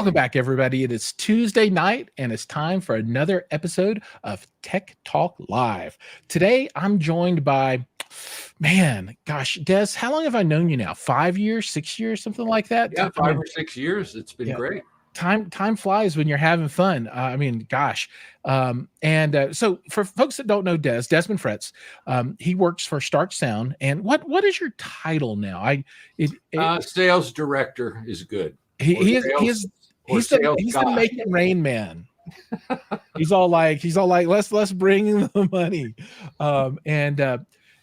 Welcome back, everybody. It is Tuesday night, and it's time for another episode of Tech Talk Live. Today, I'm joined by, man, gosh, Des, how long have I known you now? 5 years, 6 years, something like that? Yeah, 5 or 6 years. It's been great. Time flies when you're having fun. Gosh. So for folks that don't know Desmond Fretz, he works for Starke Sound. And what is your title now? Sales director is good. He's the make it rain man. he's all like let's bring the money.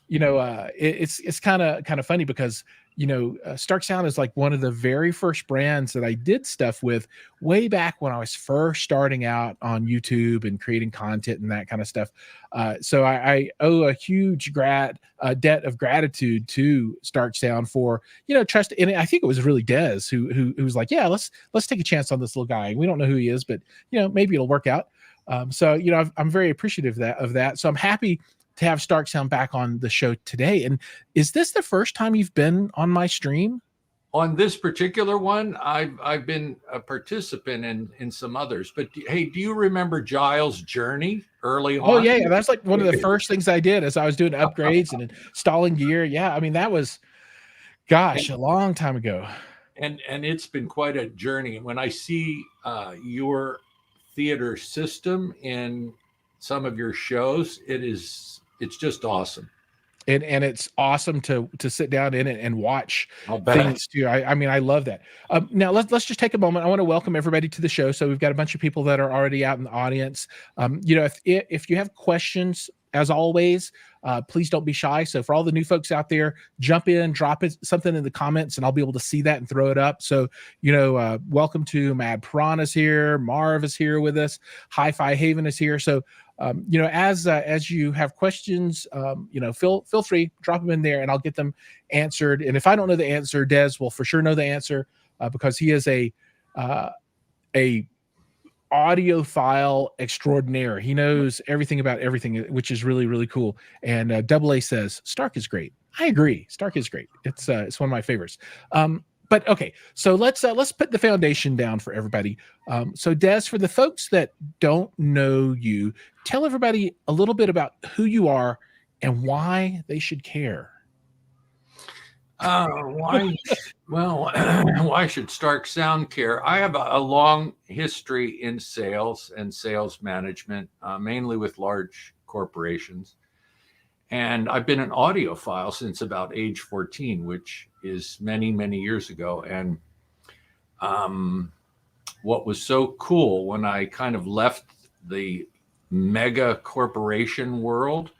It's kind of funny because Starke Sound is like one of the very first brands that I did stuff with way back when I was first starting out on YouTube and creating content and that kind of stuff. So I owe a huge debt of gratitude to Starke Sound for trust. And I think it was really Des who was like, yeah, let's take a chance on this little guy. We don't know who he is, but maybe it'll work out. I'm very appreciative of that. So I'm happy to have Starke Sound back on the show today. And is this the first time you've been on my stream? On this particular one, I've been a participant in some others. But hey, do you remember Jiles' journey early on? Oh yeah, that's like one of the first things I did as I was doing upgrades and installing gear. Yeah, I mean that was, gosh, a long time ago. And it's been quite a journey. When I see your theater system in some of your shows, it's just awesome. And it's awesome to sit down in it and watch things too. I love that. Now let's just take a moment. I want to welcome everybody to the show. So we've got a bunch of people that are already out in the audience. If you have questions, as always, please don't be shy. So for all the new folks out there, jump in, drop something in the comments, and I'll be able to see that and throw it up. So, welcome to Mad Piranha's here. Marv is here with us. Hi-Fi Haven is here. So, as you have questions, feel free, drop them in there, and I'll get them answered. And if I don't know the answer, Des will for sure know the answer because he is a audiophile extraordinaire. He knows everything about everything, which is really, really cool. And AA says Starke is great. I agree. Starke is great. It's one of my favorites. But okay, so let's put the foundation down for everybody. So Des, for the folks that don't know you, tell everybody a little bit about who you are and why they should care. Why should Starke Sound care? I have a long history in sales and sales management, mainly with large corporations. And I've been an audiophile since about age 14, which is many, many years ago. And what was so cool when I kind of left the mega corporation world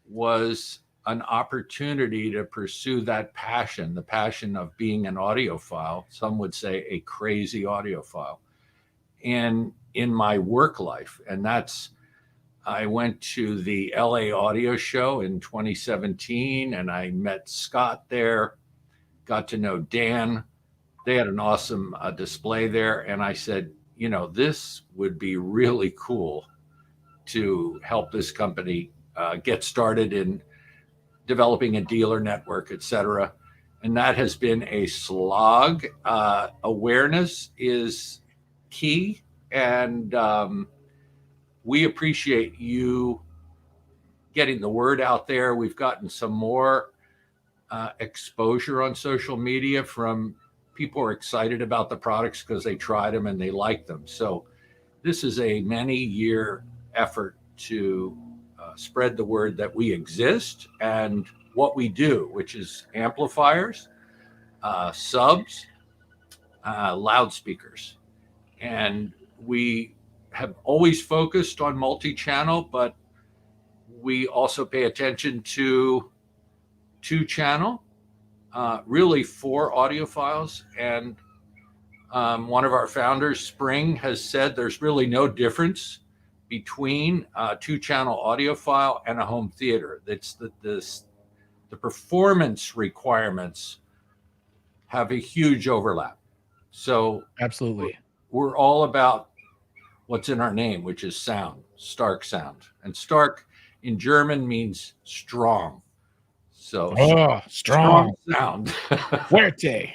was an opportunity to pursue that passion, the passion of being an audiophile. Some would say a crazy audiophile. And in my work life, and I went to the LA Audio Show in 2017, and I met Scott there, got to know Dan. They had an awesome display there. And I said, this would be really cool to help this company get started in developing a dealer network, et cetera. And that has been a slog. Awareness is key. And we appreciate you getting the word out there. We've gotten some more exposure on social media from people who are excited about the products because they tried them and they like them. So this is a many-year effort to spread the word that we exist and what we do, which is amplifiers, subs, loudspeakers. And we have always focused on multi-channel, but we also pay attention to two-channel, really for audiophiles. And one of our founders, Spring, has said there's really no difference between a two-channel audiophile and a home theater. That's the performance requirements have a huge overlap. So absolutely, we're all about what's in our name, which is sound, Starke Sound. And Starke in German means strong. So strong sound. Fuerte.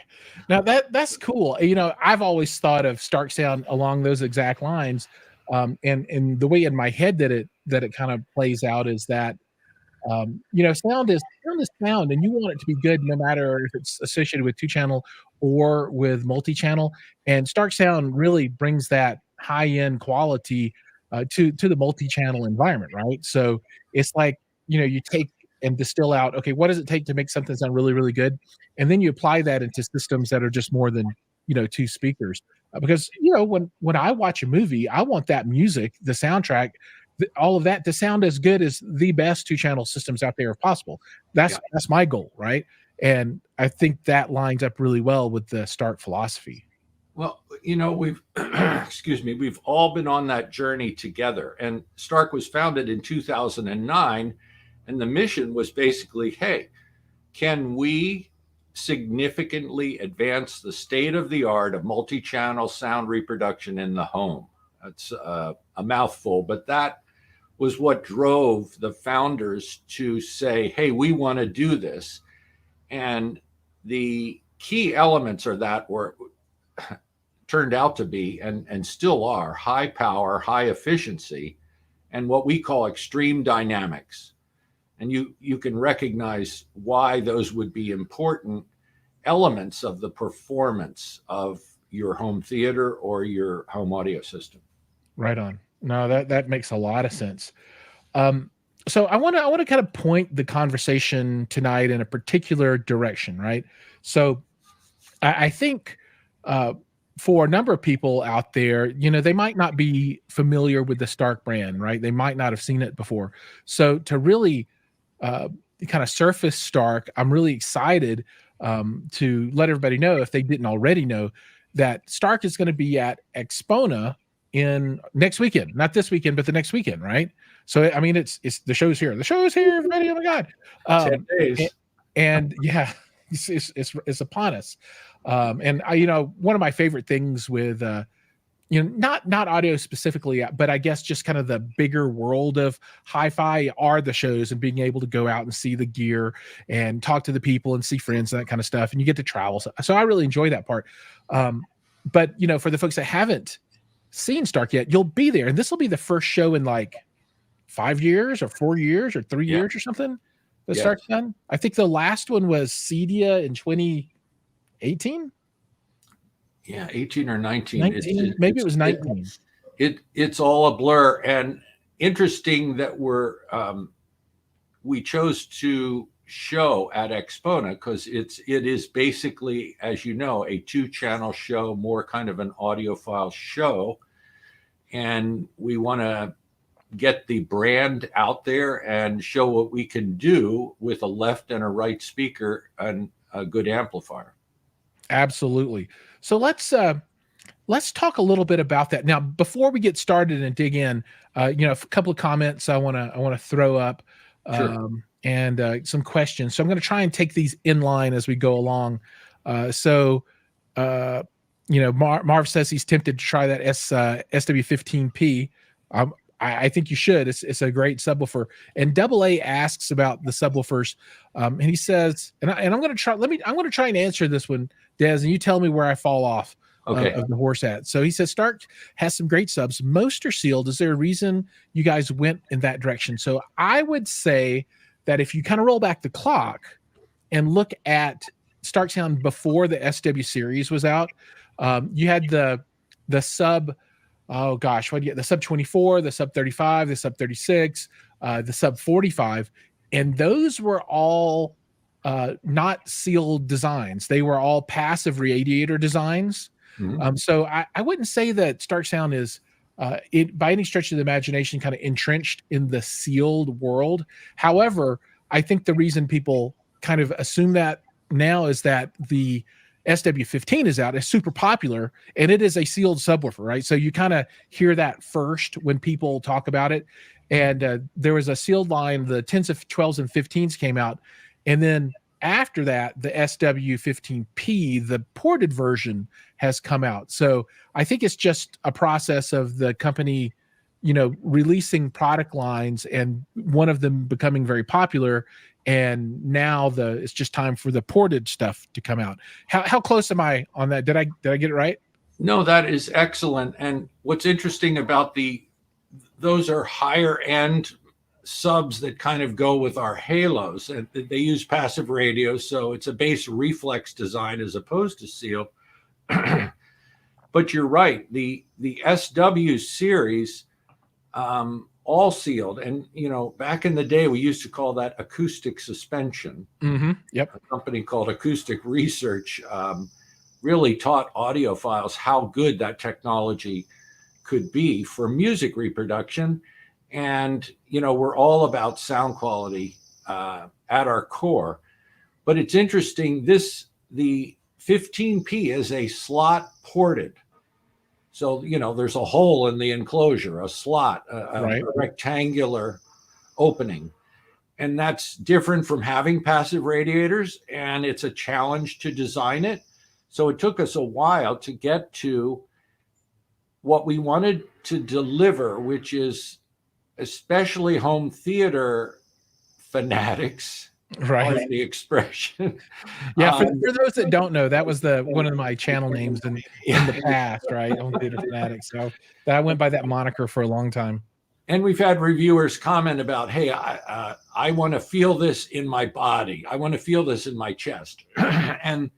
Now that's cool. I've always thought of Stark sound along those exact lines. And the way in my head that it kind of plays out is that sound is sound, and you want it to be good no matter if it's associated with two channel or with multi-channel. And Stark Sound really brings that high end quality to the multi-channel environment, right? So it's like you take and distill out, okay, what does it take to make something sound really really good, and then you apply that into systems that are just more than two speakers. Because when I watch a movie, I want that music, the soundtrack, all of that to sound as good as the best two-channel systems out there if possible. That's my goal, right? And I think that lines up really well with the Stark philosophy. Well, we've excuse me, we've all been on that journey together. And Stark was founded in 2009, and the mission was basically, hey, can we significantly advance the state of the art of multi-channel sound reproduction in the home? That's a mouthful, but that was what drove the founders to say, hey, we want to do this. And the key elements of that were turned out to be and still are high power, high efficiency, and what we call extreme dynamics. And you can recognize why those would be important elements of the performance of your home theater or your home audio system. Right on. No, that makes a lot of sense. So I want to kind of point the conversation tonight in a particular direction, right? So I think for a number of people out there, they might not be familiar with the Stark brand, right? They might not have seen it before. So to really kind of surface Stark, I'm really excited to let everybody know, if they didn't already know, that Stark is going to be at Axpona in next weekend, not this weekend, but the next weekend, right? So I mean, it's the show's here. The show's here, everybody. Oh my God. 10 days. And yeah, it's upon us. And one of my favorite things with not audio specifically, but I guess just kind of the bigger world of hi-fi are the shows, and being able to go out and see the gear and talk to the people and see friends and that kind of stuff, and you get to travel. So I really enjoy that part. But for the folks that haven't seen Stark yet, you'll be there, and this will be the first show in like 5 years or 4 years or 3 years or something that Stark's done. I think the last one was Cedia in 2018. Yeah, 18 or 19. 19, maybe it was 19. It's all a blur. And interesting that we chose to show at Axpona because it is basically, as you know, a two-channel show, more kind of an audiophile show. And we want to get the brand out there and show what we can do with a left and a right speaker and a good amplifier. Absolutely. So let's talk a little bit about that. Now, before we get started and dig in, a couple of comments I want to throw up, and some questions. So I'm going to try and take these in line as we go along. Marv says he's tempted to try that SW15P. I think you should. It's a great subwoofer. And AA asks about the subwoofers, and he says, and I'm going to try. I'm going to try and answer this one, Des, and you tell me where I fall off of the horse at. So he says Stark has some great subs. Most are sealed. Is there a reason you guys went in that direction? So I would say that if you kind of roll back the clock and look at Stark Sound before the SW series was out, you had the sub. Oh gosh, what do you get? The sub 24, the sub 35, the sub 36, the sub 45, and those were all not sealed designs. They were all passive radiator designs. Mm-hmm. So I wouldn't say that Stark Sound is by any stretch of the imagination kind of entrenched in the sealed world. However, I think the reason people kind of assume that now is that the SW15 is out. It's super popular, and it is a sealed subwoofer, right? So you kind of hear that first when people talk about it. And there was a sealed line, the 10s, 12s, and 15s came out. And then after that, the SW15P, the ported version, has come out. So I think it's just a process of the company, releasing product lines, and one of them becoming very popular and now it's just time for the ported stuff to come out. How close am I on that? Did I get it right? No, that is excellent. And what's interesting about those are higher end subs that kind of go with our halos, and they use passive radios, so it's a base reflex design as opposed to seal. But you're right, the SW series, all sealed, and back in the day we used to call that acoustic suspension. Yep. A company called Acoustic Research really taught audiophiles how good that technology could be for music reproduction. And we're all about sound quality at our core. But it's interesting, the 15P is a slot ported. So there's a hole in the enclosure, a slot, a rectangular opening. And that's different from having passive radiators, and it's a challenge to design it. So it took us a while to get to what we wanted to deliver, which is especially home theater fanatics, right? The expression. Yeah, for those that don't know, that was one of my channel names in the past, right? Home theater fanatics. So I went by that moniker for a long time. And we've had reviewers comment about, hey, I want to feel this in my body. I want to feel this in my chest. And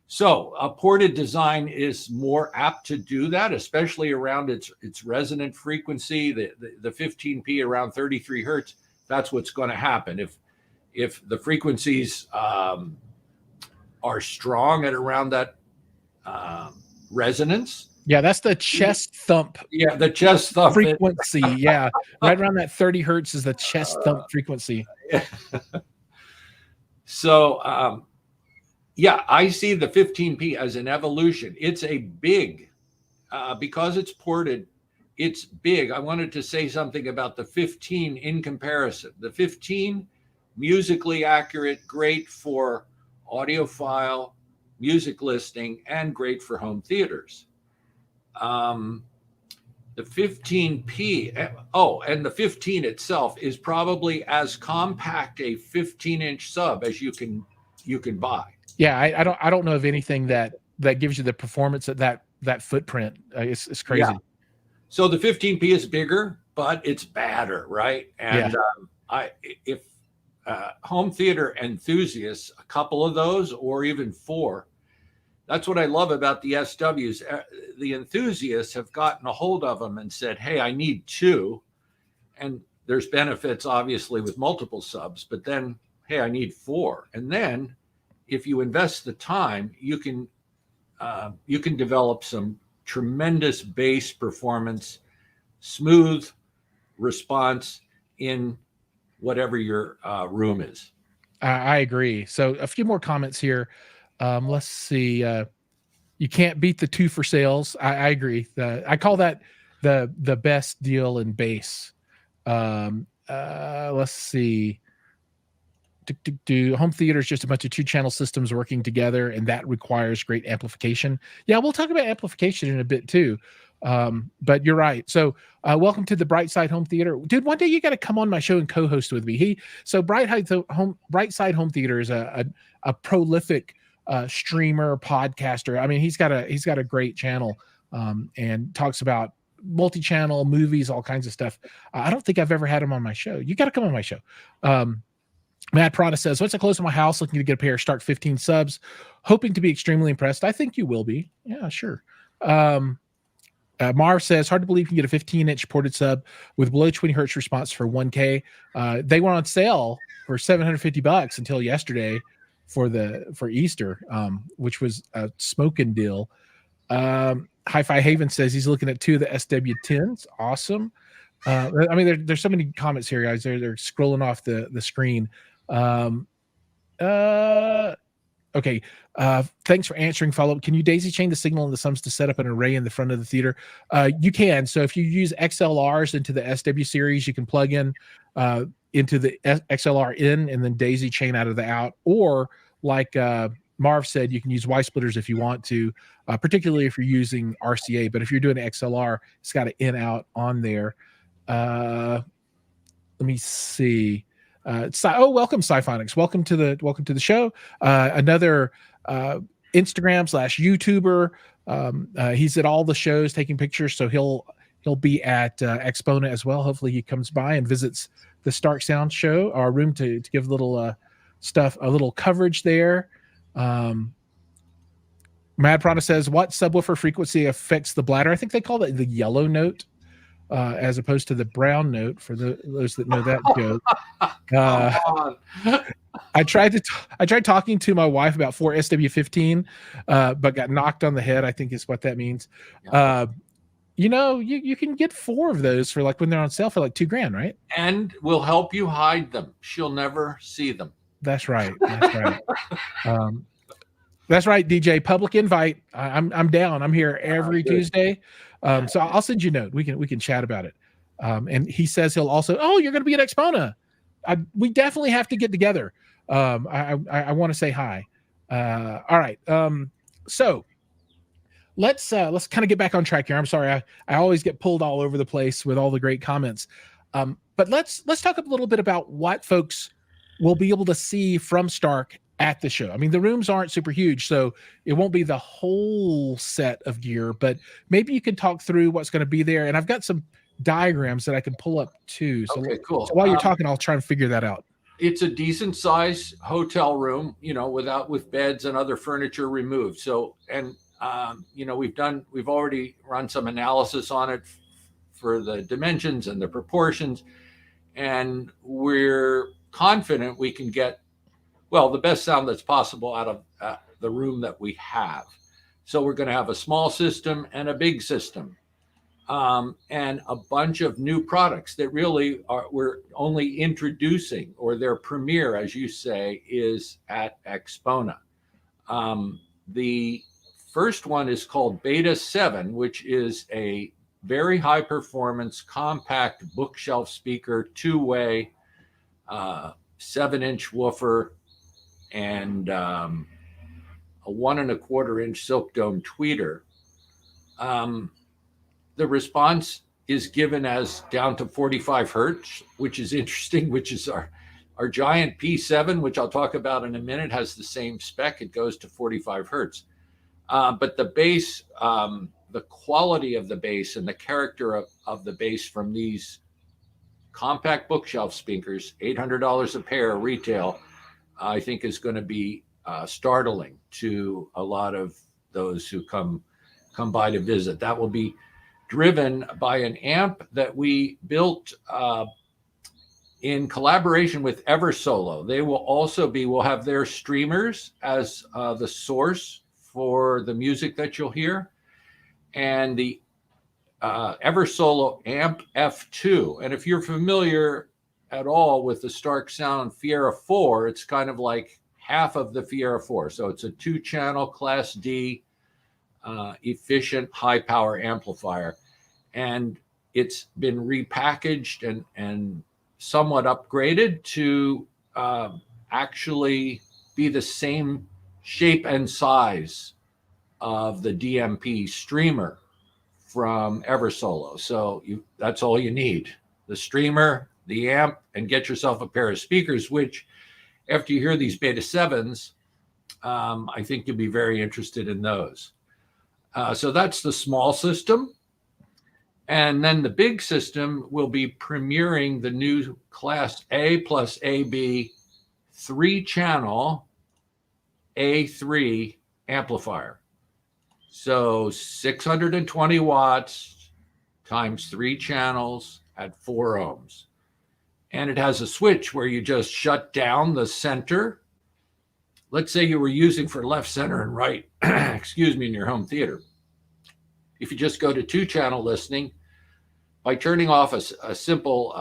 so a ported design is more apt to do that, especially around its resonant frequency, the 15P around 33 hertz. That's what's going to happen. If the frequencies are strong at around that resonance. Yeah, that's the chest thump. Yeah, the chest thump frequency. Yeah, right around that 30 hertz is the chest thump frequency. So, yeah, I see the 15P as an evolution. It's a big, because it's ported, it's big. I wanted to say something about the 15 in comparison. The 15, musically accurate, great for audiophile music listening, and great for home theaters. The 15P, and the 15 itself is probably as compact a 15-inch sub as you can buy. Yeah, I don't know of anything that gives you the performance at that footprint. It's crazy. Yeah. So the 15P is bigger, but it's badder, right? And if home theater enthusiasts, a couple of those or even 4, that's what I love about the SWs. The enthusiasts have gotten a hold of them and said, hey, I need 2. And there's benefits, obviously, with multiple subs, but then, hey, I need 4. And then if you invest the time, you can develop some tremendous bass performance, smooth response in whatever your room is. I agree. So a few more comments here. Let's see. You can't beat the 2 for sales. I agree. I call that the best deal in bass. Let's see. Home theater is just a bunch of 2-channel systems working together, and that requires great amplification. Yeah, we'll talk about amplification in a bit too. But you're right. So welcome to the Brightside Home Theater. Dude, one day you got to come on my show and co-host with me. Brightside Home Theater is a prolific streamer, podcaster. I mean, he's got a great channel and talks about multi-channel movies, all kinds of stuff. I don't think I've ever had him on my show. You got to come on my show. Matt Prada says, once I close on my house, looking to get a pair of Starke 15 subs, hoping to be extremely impressed. I think you will be. Yeah, sure. Marv says, hard to believe you can get a 15-inch ported sub with below 20 hertz response for 1K. They were on sale for $750 until yesterday for Easter, which was a smoking deal. Hi-Fi Haven says he's looking at 2 of the SW10s. Awesome. I mean, there's so many comments here, guys. They're scrolling off the screen. Okay. Thanks for answering follow-up. Can you daisy chain the signal and the sums to set up an array in the front of the theater? You can. So if you use XLRs into the SW series, you can plug in into the XLR in and then daisy chain out of the out. Or like Marv said, you can use Y splitters if you want to, particularly if you're using RCA. But if you're doing XLR, it's got an in out on there. Let me see. Welcome, Sciphonics. Welcome to the show. Another Instagram / YouTuber. He's at all the shows taking pictures, so he'll be at Axpona as well. Hopefully, he comes by and visits the Starke Sound show, our room, to give a little coverage there. Mad Prana says, what subwoofer frequency affects the bladder? I think they call it the yellow note, as opposed to the brown note, for those that know that joke. I tried talking to my wife about 4 SW15, but got knocked on the head, I think is what that means. Yeah. You can get 4 of those for like when they're on sale for like $2,000, right? And we'll help you hide them. She'll never see them. That's right. That's right. That's right, DJ. Public invite. I'm down. I'm here every Tuesday. So I'll send you a note. We can chat about it. And he says he'll also. Oh, you're going to be at Axpona. We definitely have to get together. I want to say hi. All right. So let's kind of get back on track here. I'm sorry. I always get pulled all over the place with all the great comments. But let's talk a little bit about what folks will be able to see from Starke at the show. I mean, the rooms aren't super huge, so it won't be the whole set of gear, but maybe you can talk through what's going to be there. And I've got some diagrams that I can pull up too. So, okay, cool. So while you're talking, I'll try and figure that out. It's a decent size hotel room, with beds and other furniture removed. So, and we've already run some analysis on it for the dimensions and the proportions, and we're confident we can get the best sound that's possible out of the room that we have. So we're going to have a small system and a big system, and a bunch of new products that really we're only introducing, or their premiere, as you say, is at Axpona. The first one is called Beta 7, which is a very high performance, compact bookshelf speaker, 2-way, 7-inch woofer, and a 1.25-inch silk dome tweeter. The response is given as down to 45 hertz, which is interesting, which is our giant P7, which I'll talk about in a minute, has the same spec. It goes to 45 hertz. But the bass, the quality of the bass and the character of the bass from these compact bookshelf speakers, $800 a pair retail, I think is going to be startling to a lot of those who come by to visit. That will be driven by an amp that we built in collaboration with Eversolo. They will also we'll have their streamers as the source for the music that you'll hear, and the Eversolo amp F2. And if you're familiar at all with the Starke Sound Fiera 4, it's kind of like half of the Fiera 4. So it's a 2-channel Class D efficient high power amplifier. And it's been repackaged and somewhat upgraded to actually be the same shape and size of the DMP streamer from Eversolo. So that's all you need: the streamer, the amp, and get yourself a pair of speakers, which after you hear these Beta 7s, I think you'll be very interested in those. So that's the small system. And then the big system will be premiering the new Class A plus AB 3-channel A3 amplifier. So 620 watts times 3 channels at 4 ohms. And it has a switch where you just shut down the center. Let's say you were using for left, center, and right, in your home theater. If you just go to 2-channel listening, by turning off a simple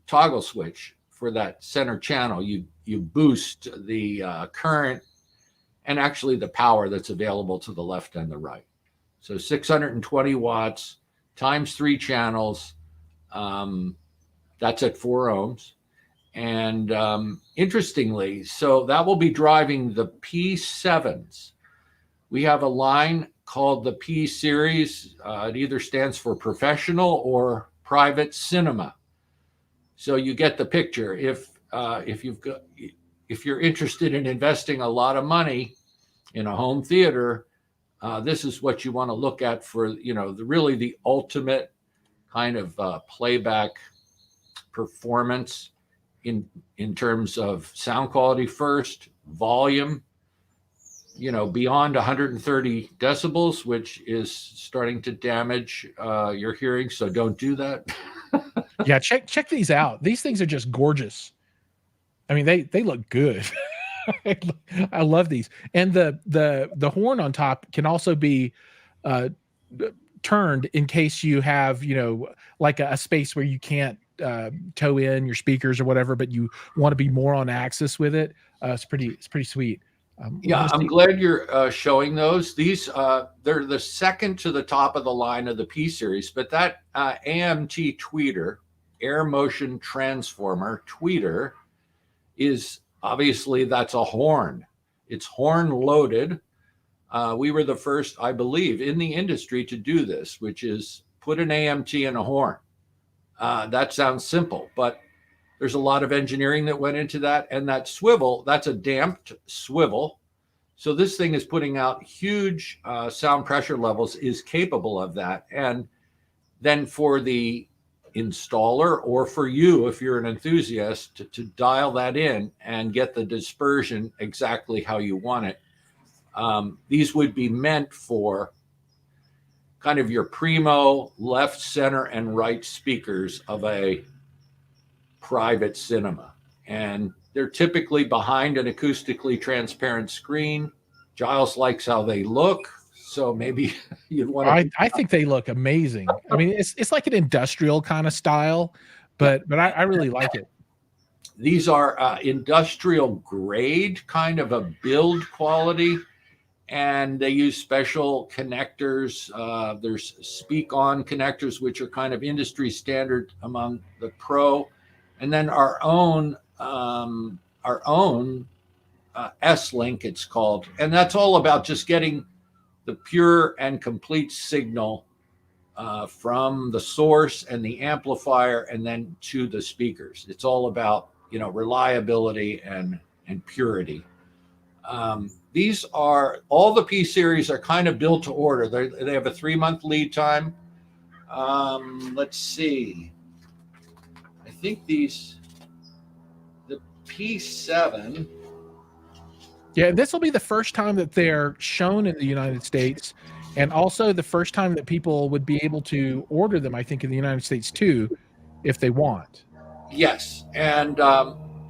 toggle switch for that center channel, you boost the current and actually the power that's available to the left and the right. So 620 watts times 3 channels, that's at 4 ohms. And interestingly, so that will be driving the P7s. We have a line called the P series. It either stands for professional or private cinema. So you get the picture. If if you're interested in investing a lot of money in a home theater, this is what you want to look at for, really the ultimate kind of playback performance in terms of sound quality first, volume, beyond 130 decibels, which is starting to damage your hearing. So don't do that. Yeah, check these out. These things are just gorgeous. I mean, they look good. I love these. And the horn on top can also be turned in case you have, like a space where you can't tow in your speakers or whatever, but you want to be more on axis with it. It's pretty sweet. Yeah, I'm glad you're showing those. These they're the second to the top of the line of the P series, but that AMT tweeter, air motion transformer tweeter, is obviously that's a horn. It's horn loaded. We were the first, I believe, in the industry to do this, which is put an AMT in a horn. That sounds simple, but there's a lot of engineering that went into that. And that swivel, that's a damped swivel. So this thing is putting out huge sound pressure levels, is capable of that. And then for the installer, or for you, if you're an enthusiast, to dial that in and get the dispersion exactly how you want it. These would be meant for kind of your primo left, center, and right speakers of a private cinema. And they're typically behind an acoustically transparent screen. Giles likes how they look, so maybe you'd want to. I think they look amazing. I mean, it's like an industrial kind of style, but I really like it. These are industrial grade kind of a build quality, and they use special connectors. There's speak-on connectors, which are kind of industry standard among the pro, and then our own S-Link, it's called, and that's all about just getting the pure and complete signal from the source and the amplifier, and then to the speakers. It's all about reliability and purity. These are all the P series are kind of built to order. They have a 3-month lead time. Let's see. I think the P7. Yeah, this will be the first time that they're shown in the United States, and also the first time that people would be able to order them, I think, in the United States too, if they want. Yes, and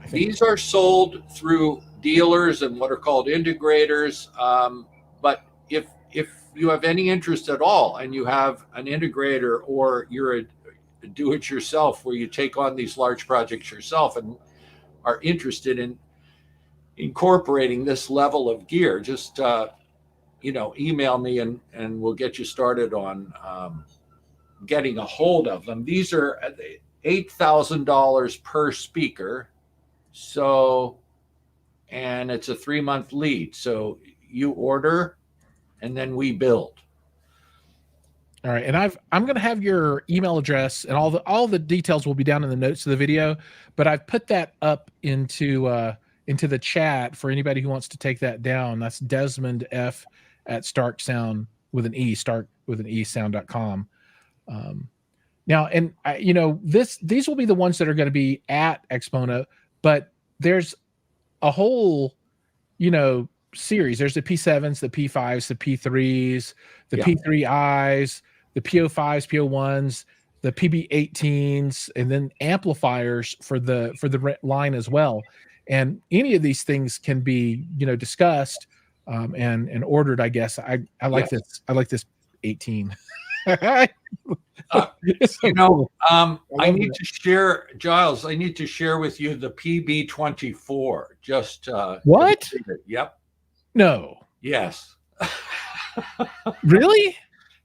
these are sold through dealers and what are called integrators. But if you have any interest at all, and you have an integrator, or you're a do-it-yourself where you take on these large projects yourself and are interested in incorporating this level of gear, just email me and we'll get you started on getting a hold of them. These are $8,000 per speaker. So, and it's a 3-month lead. So you order and then we build. All right, and I'm going to have your email address, and all the details will be down in the notes of the video, but I've put that up into the chat for anybody who wants to take that down. That's Desmond F at Starke Sound with an E, Starke with an E sound.com. Now, and these will be the ones that are going to be at Axpona, but there's a whole, series. There's the P7s, the P5s, the P3s, the P3Is, the P05s, P01s, the PB18s, and then amplifiers for the line as well. And any of these things can be, discussed and ordered, I guess. I like this. I like this 18. I need to share, Giles, I need to share with you the PB24. Just what? Yep. No. Yes. Really?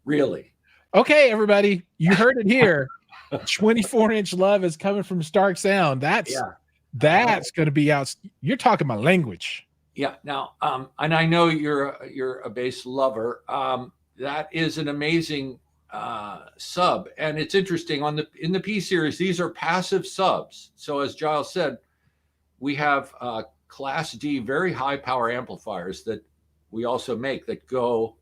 Really. Okay, everybody, you heard it here. 24-inch love is coming from Starke Sound. That's going to be out. You're talking my language. Yeah. Now, and I know you're a bass lover. That is an amazing sub, and it's interesting in the P series. These are passive subs. So as Giles said, we have Class D, very high power amplifiers that we also make that go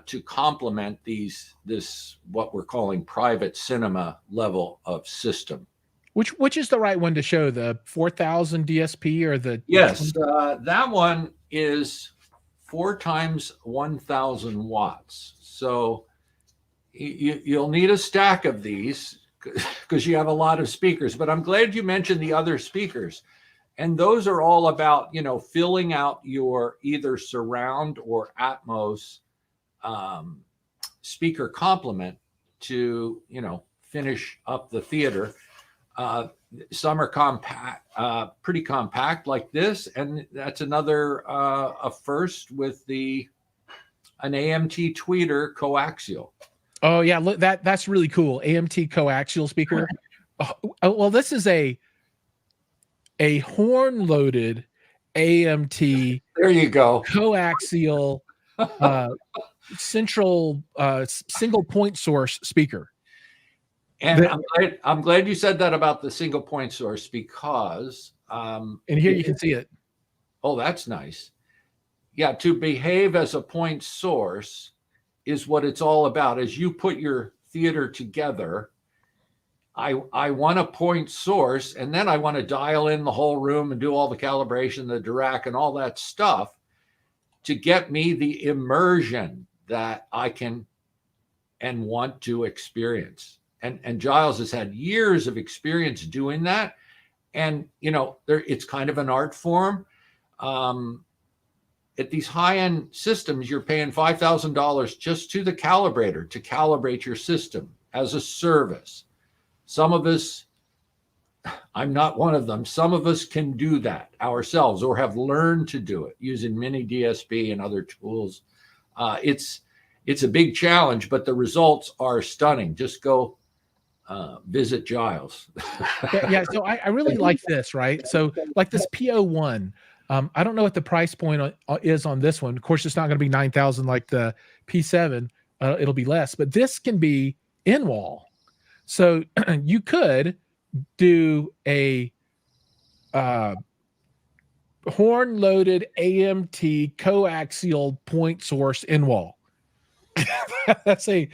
to complement this what we're calling private cinema level of system. Which is the right one to show, the 4000 DSP or the? Yes, that one is 4 times 1000 watts. So you'll need a stack of these because you have a lot of speakers. But I'm glad you mentioned the other speakers. And those are all about, filling out your either surround or Atmos speaker complement to, finish up the theater. Some are compact, pretty compact like this. And that's another a first with an AMT tweeter coaxial. Oh yeah, look, that's really cool. AMT coaxial speaker. Oh, well, this is a horn loaded AMT. There you go. Coaxial central single point source speaker. And I'm glad you said that about the single point source because and here you can see it. Oh, that's nice. Yeah, to behave as a point source is what it's all about. As you put your theater together, I want a point source, and then I want to dial in the whole room and do all the calibration, the Dirac, and all that stuff to get me the immersion that I can and want to experience. And Jiles has had years of experience doing that. And, it's kind of an art form. At these high-end systems, you're paying $5,000 just to the calibrator to calibrate your system as a service. Some of us, I'm not one of them, some of us can do that ourselves or have learned to do it using mini DSP and other tools. It's a big challenge, but the results are stunning. Just go visit Jiles. Yeah, so I really like this, right? So like this P01, I don't know what the price point is on this one. Of course, it's not going to be 9,000 like the P7. It'll be less, but this can be in wall. So you could do a horn loaded AMT coaxial point source in wall. That's a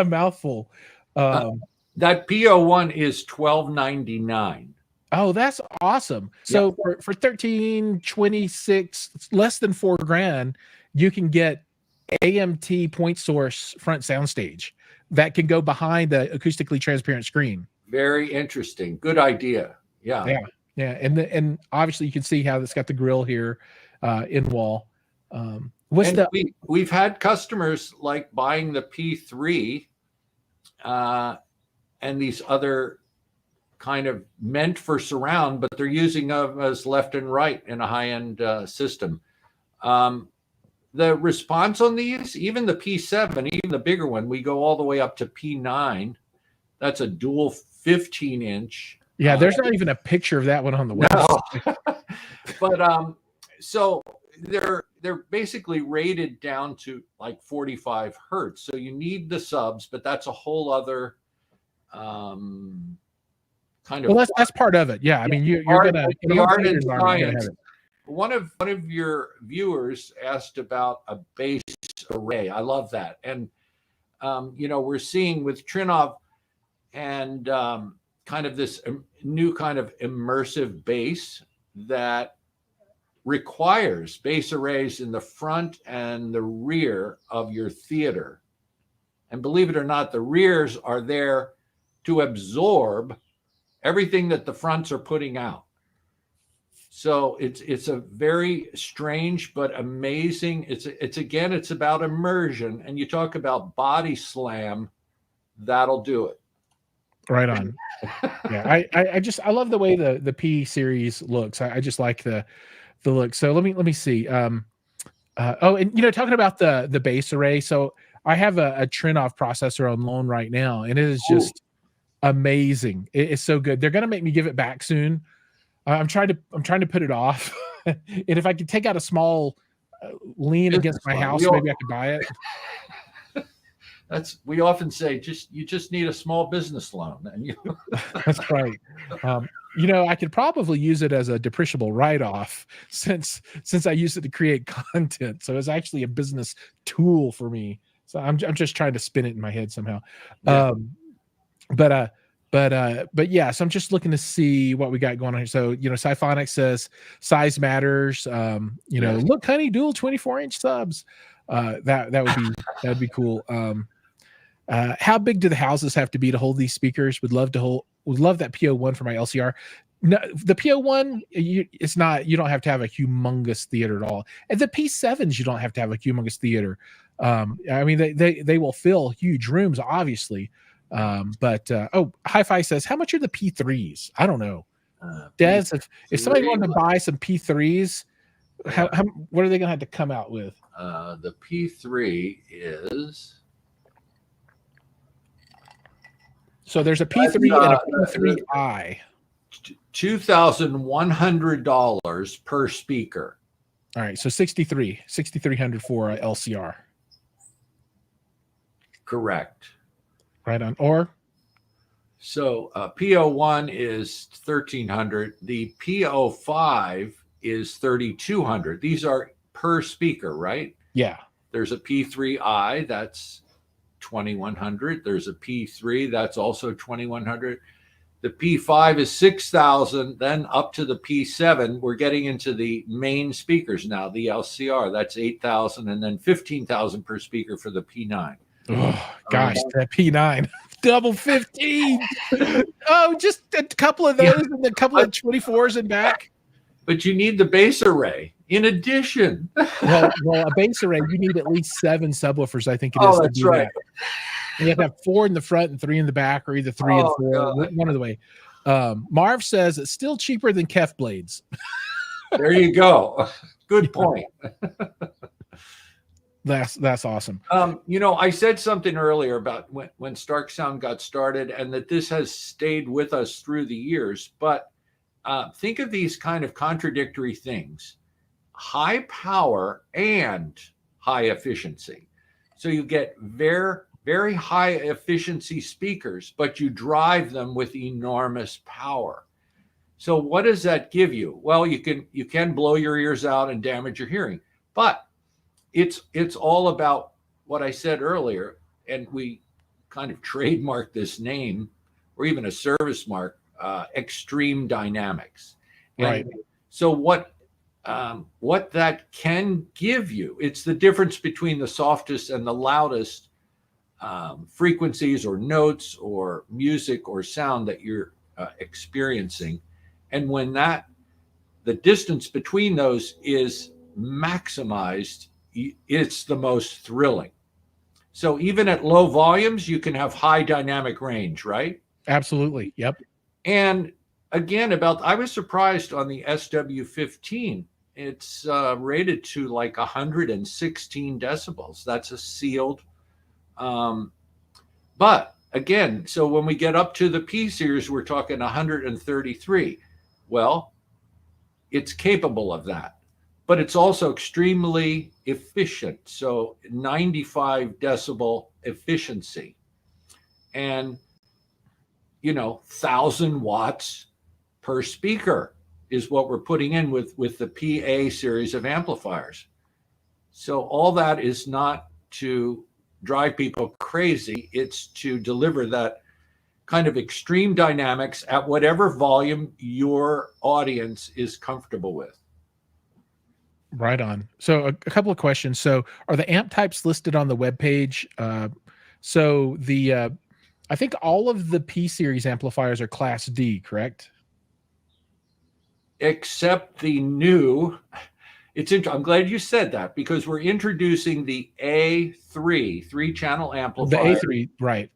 mouthful. That P01 is $1,299. Oh, that's awesome. So for 1326, less than $4,000, you can get AMT point source front soundstage that can go behind the acoustically transparent screen. Very interesting. Good idea. Yeah. And obviously you can see how it's got the grill here in wall. We've had customers like buying the P3 and these other kind of meant for surround, but they're using them as left and right in a high-end system. The response on these, even the P7, even the bigger one, we go all the way up to P9. That's a dual 15-inch. Yeah, there's not even a picture of that one on the website. No. But so they're basically rated down to like 45 hertz. So you need the subs, but that's a whole other kind of. Well, that's part of it. Yeah, I mean you're gonna the art and science. One of your viewers asked about a base array. I love that, and we're seeing with Trinov and kind of this new kind of immersive bass that requires bass arrays in the front and the rear of your theater. And believe it or not, the rears are there to absorb everything that the fronts are putting out. So it's a very strange but amazing. It's about immersion, and you talk about body slam, that'll do it. Right on. Yeah, I love the way the P series looks. I just like the look. So let me see. And talking about the base array. So I have a Trinov processor on loan right now, and it is just amazing. It's so good. They're gonna make me give it back soon. I'm trying to put it off. And if I could take out a small lien against my house, maybe I could buy it. we often say you just need a small business loan, and That's right. I could probably use it as a depreciable write-off since I use it to create content. So it's actually a business tool for me. So I'm just trying to spin it in my head somehow. Yeah. But yeah, so I'm just looking to see what we got going on here. So, Siphonic says size matters. Yes. Look, honey, dual 24-inch subs. That'd be cool. How big do the houses have to be to hold these speakers? Would love that PO1 for my LCR. No, the PO1, it's not, you don't have to have a humongous theater at all. And the P7s, you don't have to have a humongous theater. I mean, they will fill huge rooms, obviously. But Hi-Fi says, how much are the P3s? I don't know. Des, if somebody wanted to buy some P3s, what are they going to have to come out with? The P3 is... So there's a P3 and a P3i. $2,100 per speaker. All right, so $6,300 for a LCR. Correct. Right on. Or so PO1 is $1,300. The PO5 is $3,200. These are per speaker, right? Yeah. There's a P3i, that's $2,100. There's a P3, that's also $2,100. The P5 is $6,000. Then up to the P7, we're getting into the main speakers now. The LCR, that's $8,000, and then $15,000 per speaker for the P9. Oh gosh, that P9 double 15. Oh, just a couple of those and a couple of 24s in back. But you need the base array in addition. Well, a base array, you need at least 7 subwoofers, I think it is. Oh, that's right. You have to have 4 in the front and 3 in the back, or either 3 and 4, God. One of the way. Marv says it's still cheaper than Kef blades. There you go. Good point. That's awesome. I said something earlier about when Starke Sound got started, and that this has stayed with us through the years. But think of these kind of contradictory things: high power and high efficiency. So you get very, very high efficiency speakers, but you drive them with enormous power. So what does that give you? Well, you can blow your ears out and damage your hearing, but it's all about what I said earlier, and we kind of trademarked this name, or even a service mark, extreme dynamics. Right. And so what that can give you, it's the difference between the softest and the loudest frequencies or notes or music or sound that you're experiencing. And when the distance between those is maximized, it's the most thrilling. So even at low volumes, you can have high dynamic range, right? Absolutely. Yep. And again, I was surprised on the SW15. It's rated to like 116 decibels. That's a sealed. But again, so when we get up to the P series, we're talking 133. Well, it's capable of that, but it's also extremely efficient. So 95 decibel efficiency, and 1,000 watts per speaker is what we're putting in with the PA series of amplifiers. So all that is not to drive people crazy. It's to deliver that kind of extreme dynamics at whatever volume your audience is comfortable with. Right on. So a couple of questions. So are the amp types listed on the webpage? So I think all of the P series amplifiers are Class D, correct? Except the new, I'm glad you said that, because we're introducing the A3 3-channel amplifier. The A3, right.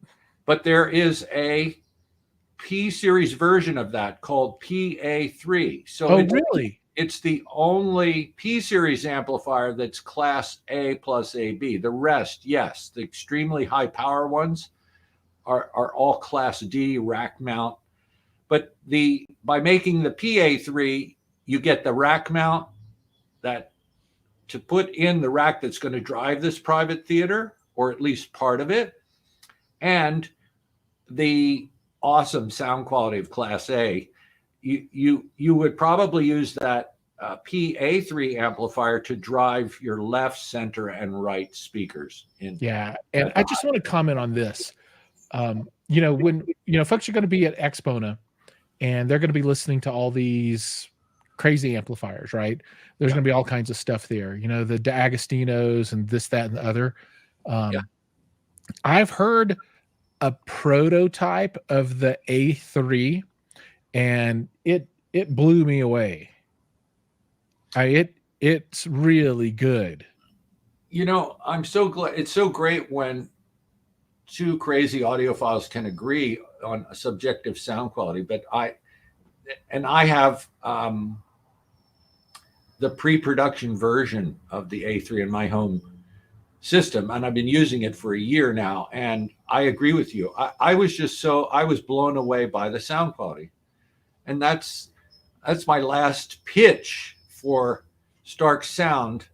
But there is a P series version of that called PA3. So really? It's the only P series amplifier that's Class A plus AB. The rest, yes, the extremely high power ones are all Class D rack mount. But by making the PA3, you get the rack mount that to put in the rack that's going to drive this private theater, or at least part of it. and the awesome sound quality of Class A. You would probably use that PA3 amplifier to drive your left, center, and right speakers. Yeah, and I just want to comment on this. When folks are going to be at Axpona, and they're going to be listening to all these crazy amplifiers, right? There's going to be all kinds of stuff there. The D'Agostinos and this, that, and the other. I've heard a prototype of the A3, and it blew me away. It's really good. I'm so glad. It's so great when two crazy audiophiles can agree on a subjective sound quality. But I have the pre-production version of the A3 in my home system, and I've been using it for a year now. And I agree with you. I was blown away by the sound quality, and that's my last pitch for Starke Sound.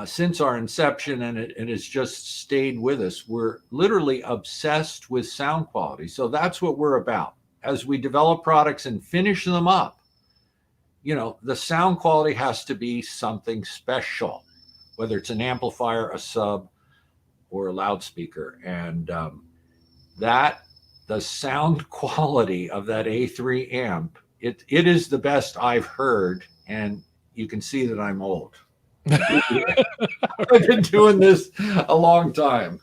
Since our inception, and it has just stayed with us. We're literally obsessed with sound quality. So that's what we're about. As we develop products and finish them up, the sound quality has to be something special, whether it's an amplifier, a sub, or a loudspeaker. And the sound quality of that A3 amp, it is the best I've heard. And you can see that I'm old. I've been doing this a long time.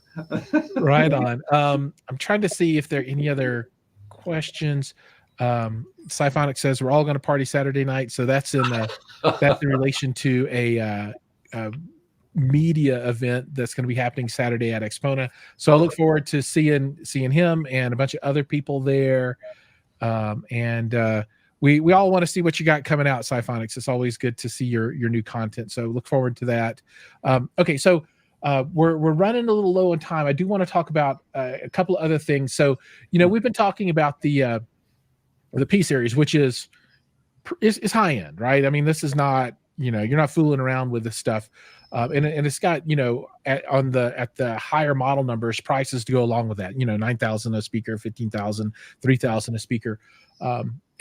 Right on. I'm trying to see if there are any other questions. Siphonic says we're all going to party Saturday night, so that's in relation to a media event that's going to be happening Saturday at Axpona. So I look forward to seeing him and a bunch of other people there. We all want to see what you got coming out, Siphonics. It's always good to see your new content. So look forward to that. Okay, so we're running a little low on time. I do want to talk about a couple of other things. So we've been talking about the P series, which is high end, right? I mean, this is not you're not fooling around with this stuff, and it's got at the higher model numbers prices to go along with that. $9,000 a speaker, $15,000, $3,000 a speaker.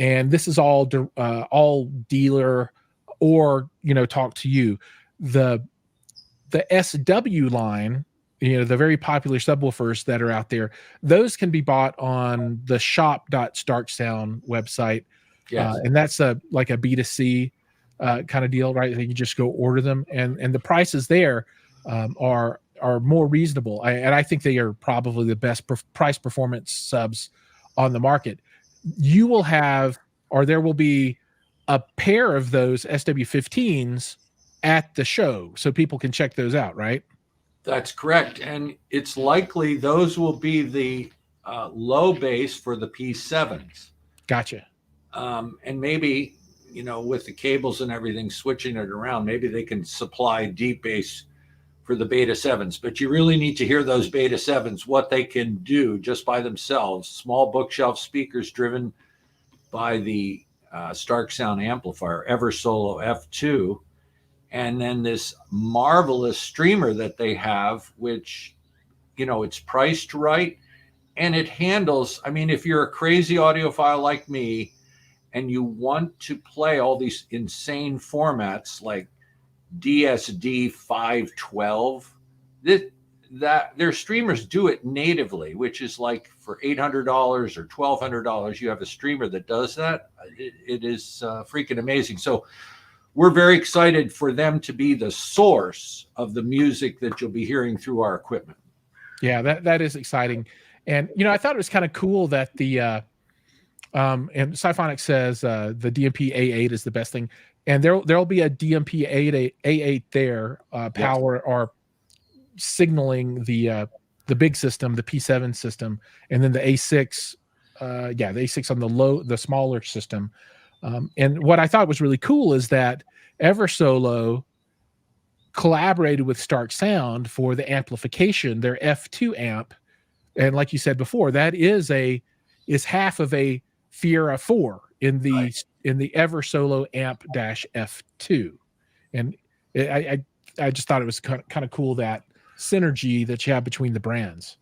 And this is all dealer or talk to you. The SW line, the very popular subwoofers that are out there, those can be bought on the shop.starksound website. Yes. And that's like a B2C kind of deal, right? You just go order them, and the prices there are more reasonable. And I think they are probably the best price performance subs on the market. You will have, or there will be, a pair of those SW15s at the show, so people can check those out, right? That's correct. And it's likely those will be the low bass for the P7s. Gotcha. And maybe, with the cables and everything, switching it around, maybe they can supply deep bass for the Beta 7s. But you really need to hear those Beta 7s, what they can do just by themselves. Small bookshelf speakers driven by the Starke Sound amplifier, Eversolo F2. And then this marvelous streamer that they have, which, it's priced right. And it handles, if you're a crazy audiophile like me and you want to play all these insane formats like DSD 512, that their streamers do it natively, which is like for $800 or $1,200, you have a streamer that does that. It is freaking amazing. So we're very excited for them to be the source of the music that you'll be hearing through our equipment. Yeah, that is exciting. And, I thought it was kind of cool that the, and Siphonic says the DMP A8 is the best thing. And there'll be a DMP A8 there, power or signaling the big system, the P7 system, and then the A6, the A6 on the smaller system. And what I thought was really cool is that Eversolo collaborated with Starke Sound for the amplification, their F2 amp. And like you said before, that is half of a Fiera 4 in the Eversolo amp -F2. And I just thought it was kind of cool, that synergy that you have between the brands.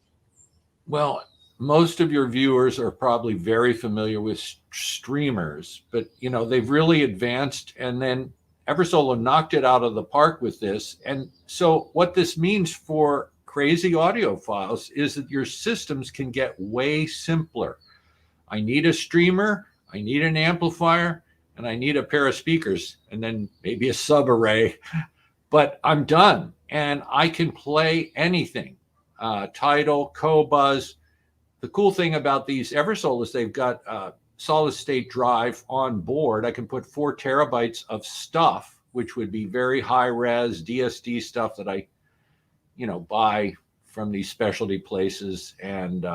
Well, most of your viewers are probably very familiar with streamers, but you know, they've really advanced, and then Eversolo knocked it out of the park with this. And so what this means for crazy audiophiles is that your systems can get way simpler. I need a streamer, I need an amplifier, and I need a pair of speakers, and then maybe a sub array, but I'm done. And I can play anything, Tidal, Cobuzz. The cool thing about these Eversole is they've got a solid state drive on board. I can put 4 terabytes of stuff, which would be very high res DSD stuff that I, you know, buy from these specialty places. And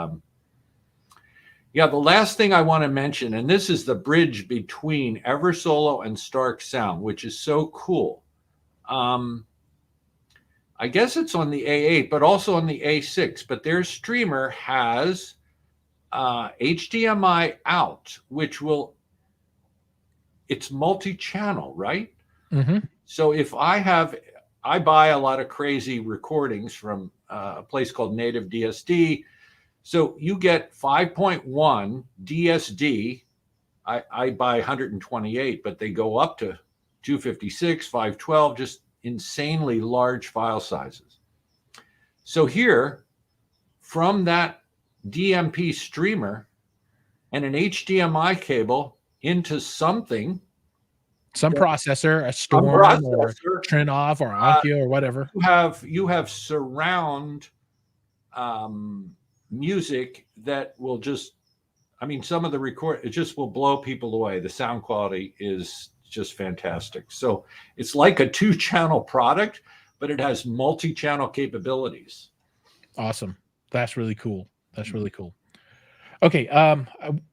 yeah, the last thing I want to mention, and this is the bridge between Eversolo and Starke Sound, which is so cool. I guess it's on the A8, but also on the A6. But their streamer has HDMI out, which will, it's multi-channel, right? Mm-hmm. So if I buy a lot of crazy recordings from a place called Native DSD. So you get 5.1 DSD. I buy 128, but they go up to 256, 512, just insanely large file sizes. So here, from that DMP streamer and an HDMI cable into something, some processor, a Storm or Trinov or Onkyo or whatever. You have surround music that will just, I mean, some of the it just will blow people away. The sound quality is just fantastic. So it's like a 2-channel product, but it has multi-channel capabilities. Awesome. That's really cool. That's really cool. Okay,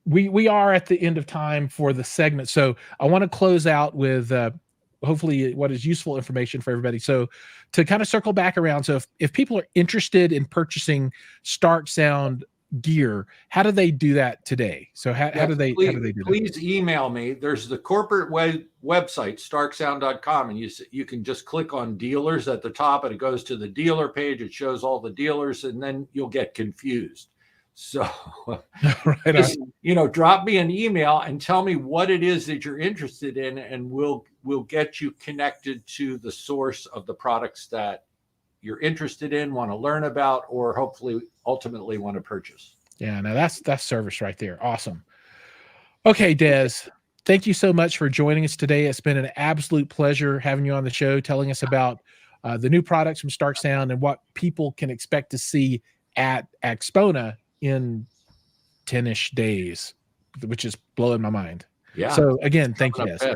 we are at the end of time for the segment, so I want to close out with hopefully what is useful information for everybody. So to kind of circle back around, so if people are interested in purchasing Starke Sound gear, how do they do that today? So how do they do that? Please email me. There's the corporate website, starkesound.com, and you can just click on dealers at the top, and it goes to the dealer page. It shows all the dealers, and then you'll get confused. So, just, you know, drop me an email and tell me what it is that you're interested in, and we'll get you connected to the source of the products that you're interested in, want to learn about, or hopefully ultimately want to purchase. Yeah, no, that's service right there. Awesome. Okay, Des, thank you so much for joining us today. It's been an absolute pleasure having you on the show, telling us about the new products from Starke Sound and what people can expect to see at Axpona in 10-ish days, which is blowing my mind. Yeah. So again, thank you, Des.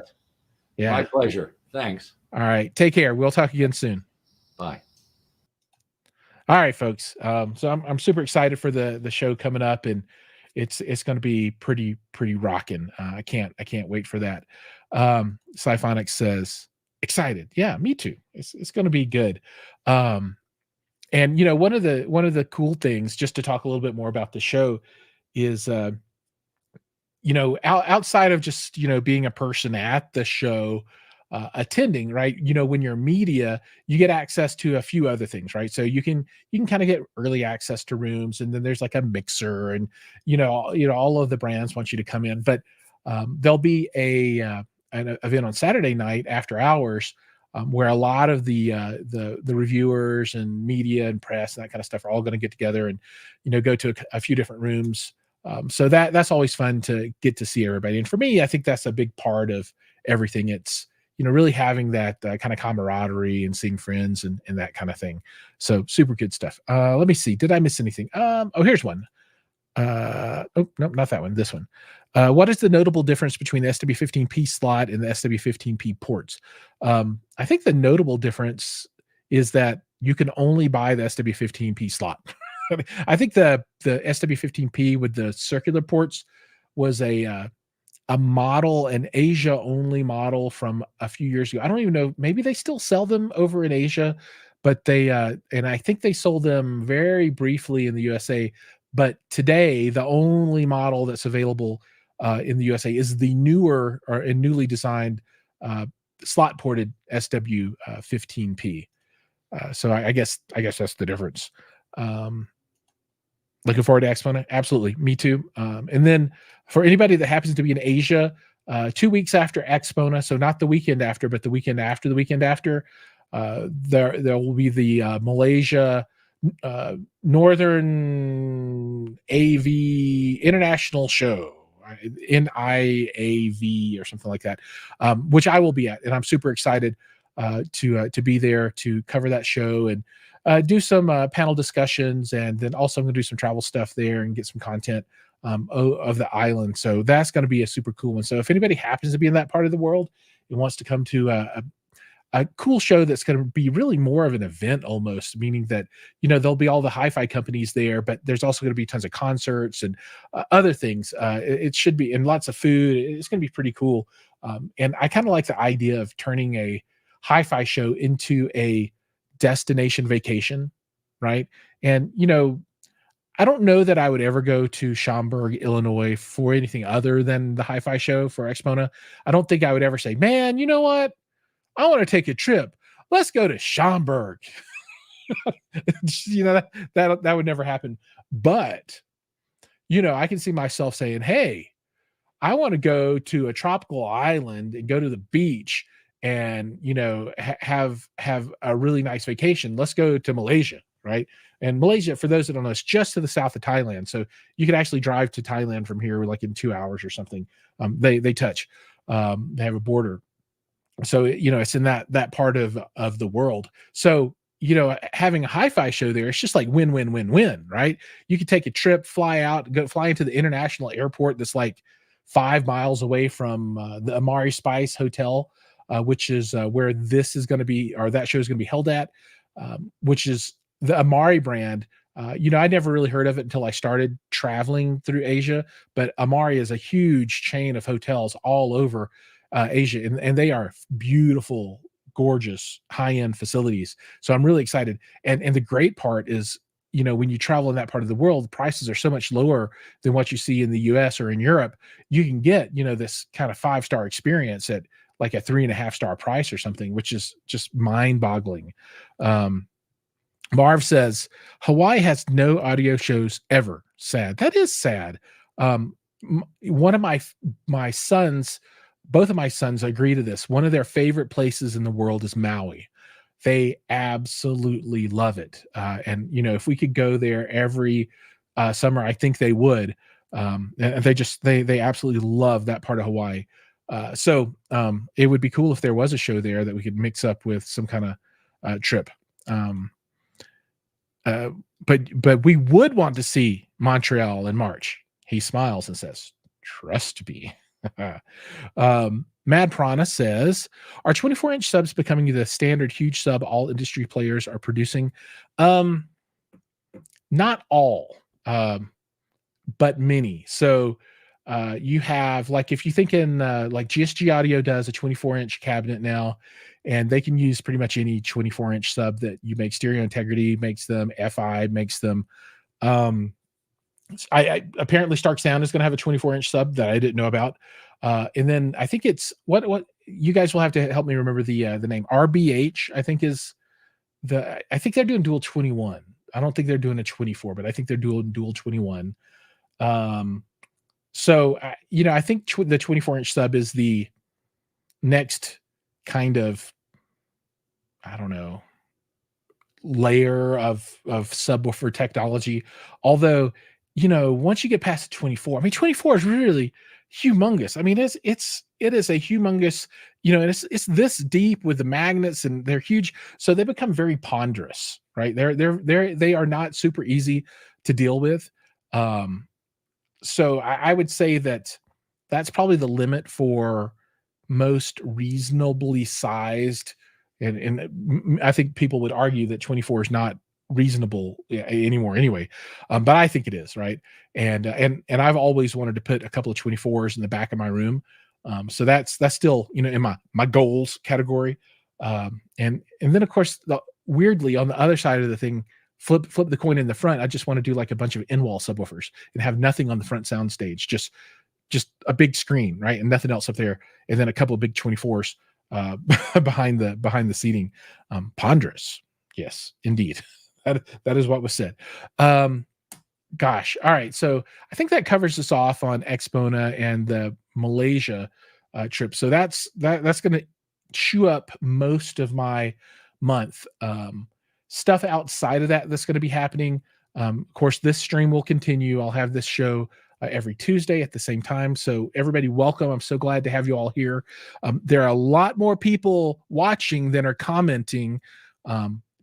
Yeah. My pleasure. Thanks. All right. Take care. We'll talk again soon. Bye. All right, folks. So I'm super excited for the show coming up, and it's going to be pretty rocking. I can't wait for that. Siphonics says excited. Yeah, me too. It's going to be good. And you know, one of the cool things, just to talk a little bit more about the show, is you know, outside of just, you know, being a person at the show, attending, right? You know, when you're media, you get access to a few other things, right? So you can kind of get early access to rooms, and then there's like a mixer, and you know all of the brands want you to come in, but there'll be an event on Saturday night after hours, where a lot of the reviewers and media and press and that kind of stuff are all going to get together and, you know, go to a few different rooms. So that's always fun to get to see everybody. And for me, I think that's a big part of everything. It's, you know, really having that kind of camaraderie and seeing friends and that kind of thing. So super good stuff. Let me see. Did I miss anything? Oh, here's one. Oh, no, not that one. This one. What is the notable difference between the SW15P slot and the SW15P ports? I think the notable difference is that you can only buy the SW15P slot. I think the SW15P with the circular ports was a model, an Asia only model from a few years ago. I don't even know, maybe they still sell them over in Asia, but they and I think they sold them very briefly in the USA. But today, the only model that's available in the USA is the newer or newly designed slot ported SW15P. So I guess that's the difference. Looking forward to Axpona. Absolutely. Me too. And then for anybody that happens to be in Asia, 2 weeks after Axpona, so not the weekend after, but the weekend after the weekend after, there will be the Malaysia Northern AV International Show, NIAV or something like that, which I will be at, and I'm super excited to be there to cover that show and do some panel discussions, and then also I'm going to do some travel stuff there and get some content of the island. So that's going to be a super cool one. So if anybody happens to be in that part of the world and wants to come to a cool show that's going to be really more of an event almost, meaning that, there'll be all the hi-fi companies there, but there's also going to be tons of concerts and other things. It should be, and lots of food. It's going to be pretty cool. And I kind of like the idea of turning a hi-fi show into a destination vacation, right? And, I don't know that I would ever go to Schaumburg, Illinois for anything other than the hi-fi show for Axpona. I don't think I would ever say, man, you know what? I want to take a trip. Let's go to Schaumburg. That would never happen. But, I can see myself saying, hey, I want to go to a tropical island and go to the beach and, have a really nice vacation. Let's go to Malaysia, right? And Malaysia, for those that don't know, is just to the south of Thailand. So you could actually drive to Thailand from here like in 2 hours or something. They touch. They have a border. So, it's in that part of the world. So, having a hi-fi show there, it's just like win, win, win, win, right? You could take a trip, fly into the international airport that's like 5 miles away from the Amari Spice Hotel, which is where this is going to be, or that show is going to be held at, which is the Amari brand. I never really heard of it until I started traveling through Asia, but Amari is a huge chain of hotels all over Asia, and they are beautiful, gorgeous, high-end facilities. So I'm really excited. And the great part is, when you travel in that part of the world, the prices are so much lower than what you see in the US or in Europe. You can get, this kind of 5-star experience at like a 3.5-star price or something, which is just mind-boggling. Marv says Hawaii has no audio shows ever. Sad. That is sad. One of my sons, both of my sons agree to this. One of their favorite places in the world is Maui. They absolutely love it. And, if we could go there every summer, I think they would. And they absolutely love that part of Hawaii. So it would be cool if there was a show there that we could mix up with some kind of trip. But we would want to see Montreal in March. He smiles and says, trust me. Mad Prana says, are 24-inch subs becoming the standard huge sub all industry players are producing? Not all, but many. So you have, like, if you think in like GSG Audio does a 24-inch cabinet now, and they can use pretty much any 24-inch sub that you make. Stereo Integrity makes them, FI makes them. I apparently Starke Sound is going to have a 24-inch sub that I didn't know about. And then I think it's what you guys will have to help me remember the name. RBH, I think I think they're doing dual 21. I don't think they're doing a 24, but I think they're doing dual 21. So I think the 24-inch sub is the next kind of, I don't know, layer of subwoofer technology. Although, once you get past the 24, 24 is really humongous. It is a humongous, it's this deep with the magnets, and they're huge. So they become very ponderous, right? They are not super easy to deal with. So I would say that's probably the limit for most reasonably sized. And I think people would argue that 24 is not reasonable anymore anyway. But I think it is, right? And I've always wanted to put a couple of 24s in the back of my room. So that's still, in my goals category. And then of course, weirdly on the other side of the thing, flip the coin in the front. I just want to do like a bunch of in-wall subwoofers and have nothing on the front sound stage, just a big screen, right? And nothing else up there. And then a couple of big 24s behind the seating. Ponderous. Yes, indeed. That is what was said. Gosh. All right. So I think that covers us off on Axpona and the Malaysia trip. So that's going to chew up most of my month. Stuff outside of that's going to be happening. Of course, this stream will continue. I'll have this show every Tuesday at the same time. So everybody, welcome. I'm so glad to have you all here. There are a lot more people watching than are commenting.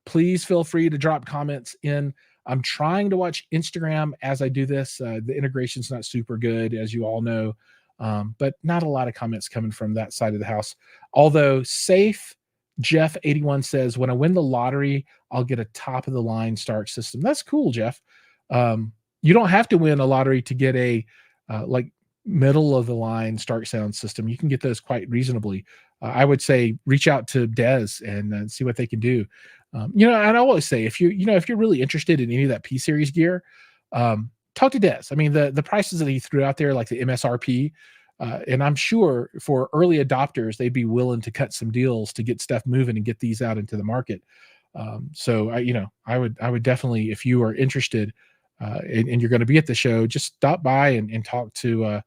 Please feel free to drop comments in. I'm trying to watch Instagram as I do this. The integration's not super good, as you all know, but not a lot of comments coming from that side of the house. Although Safe Jeff 81 says, when I win the lottery, I'll get a top of the line Starke system. That's cool, Jeff. You don't have to win a lottery to get a like middle of the line Starke sound system. You can get those quite reasonably. I would say reach out to Des and see what they can do. And I always say, if you're really interested in any of that P series gear, talk to Des. I mean, the prices that he threw out there, like the MSRP, and I'm sure for early adopters, they'd be willing to cut some deals to get stuff moving and get these out into the market. So I would definitely, if you are interested, and you're going to be at the show, just stop by and talk to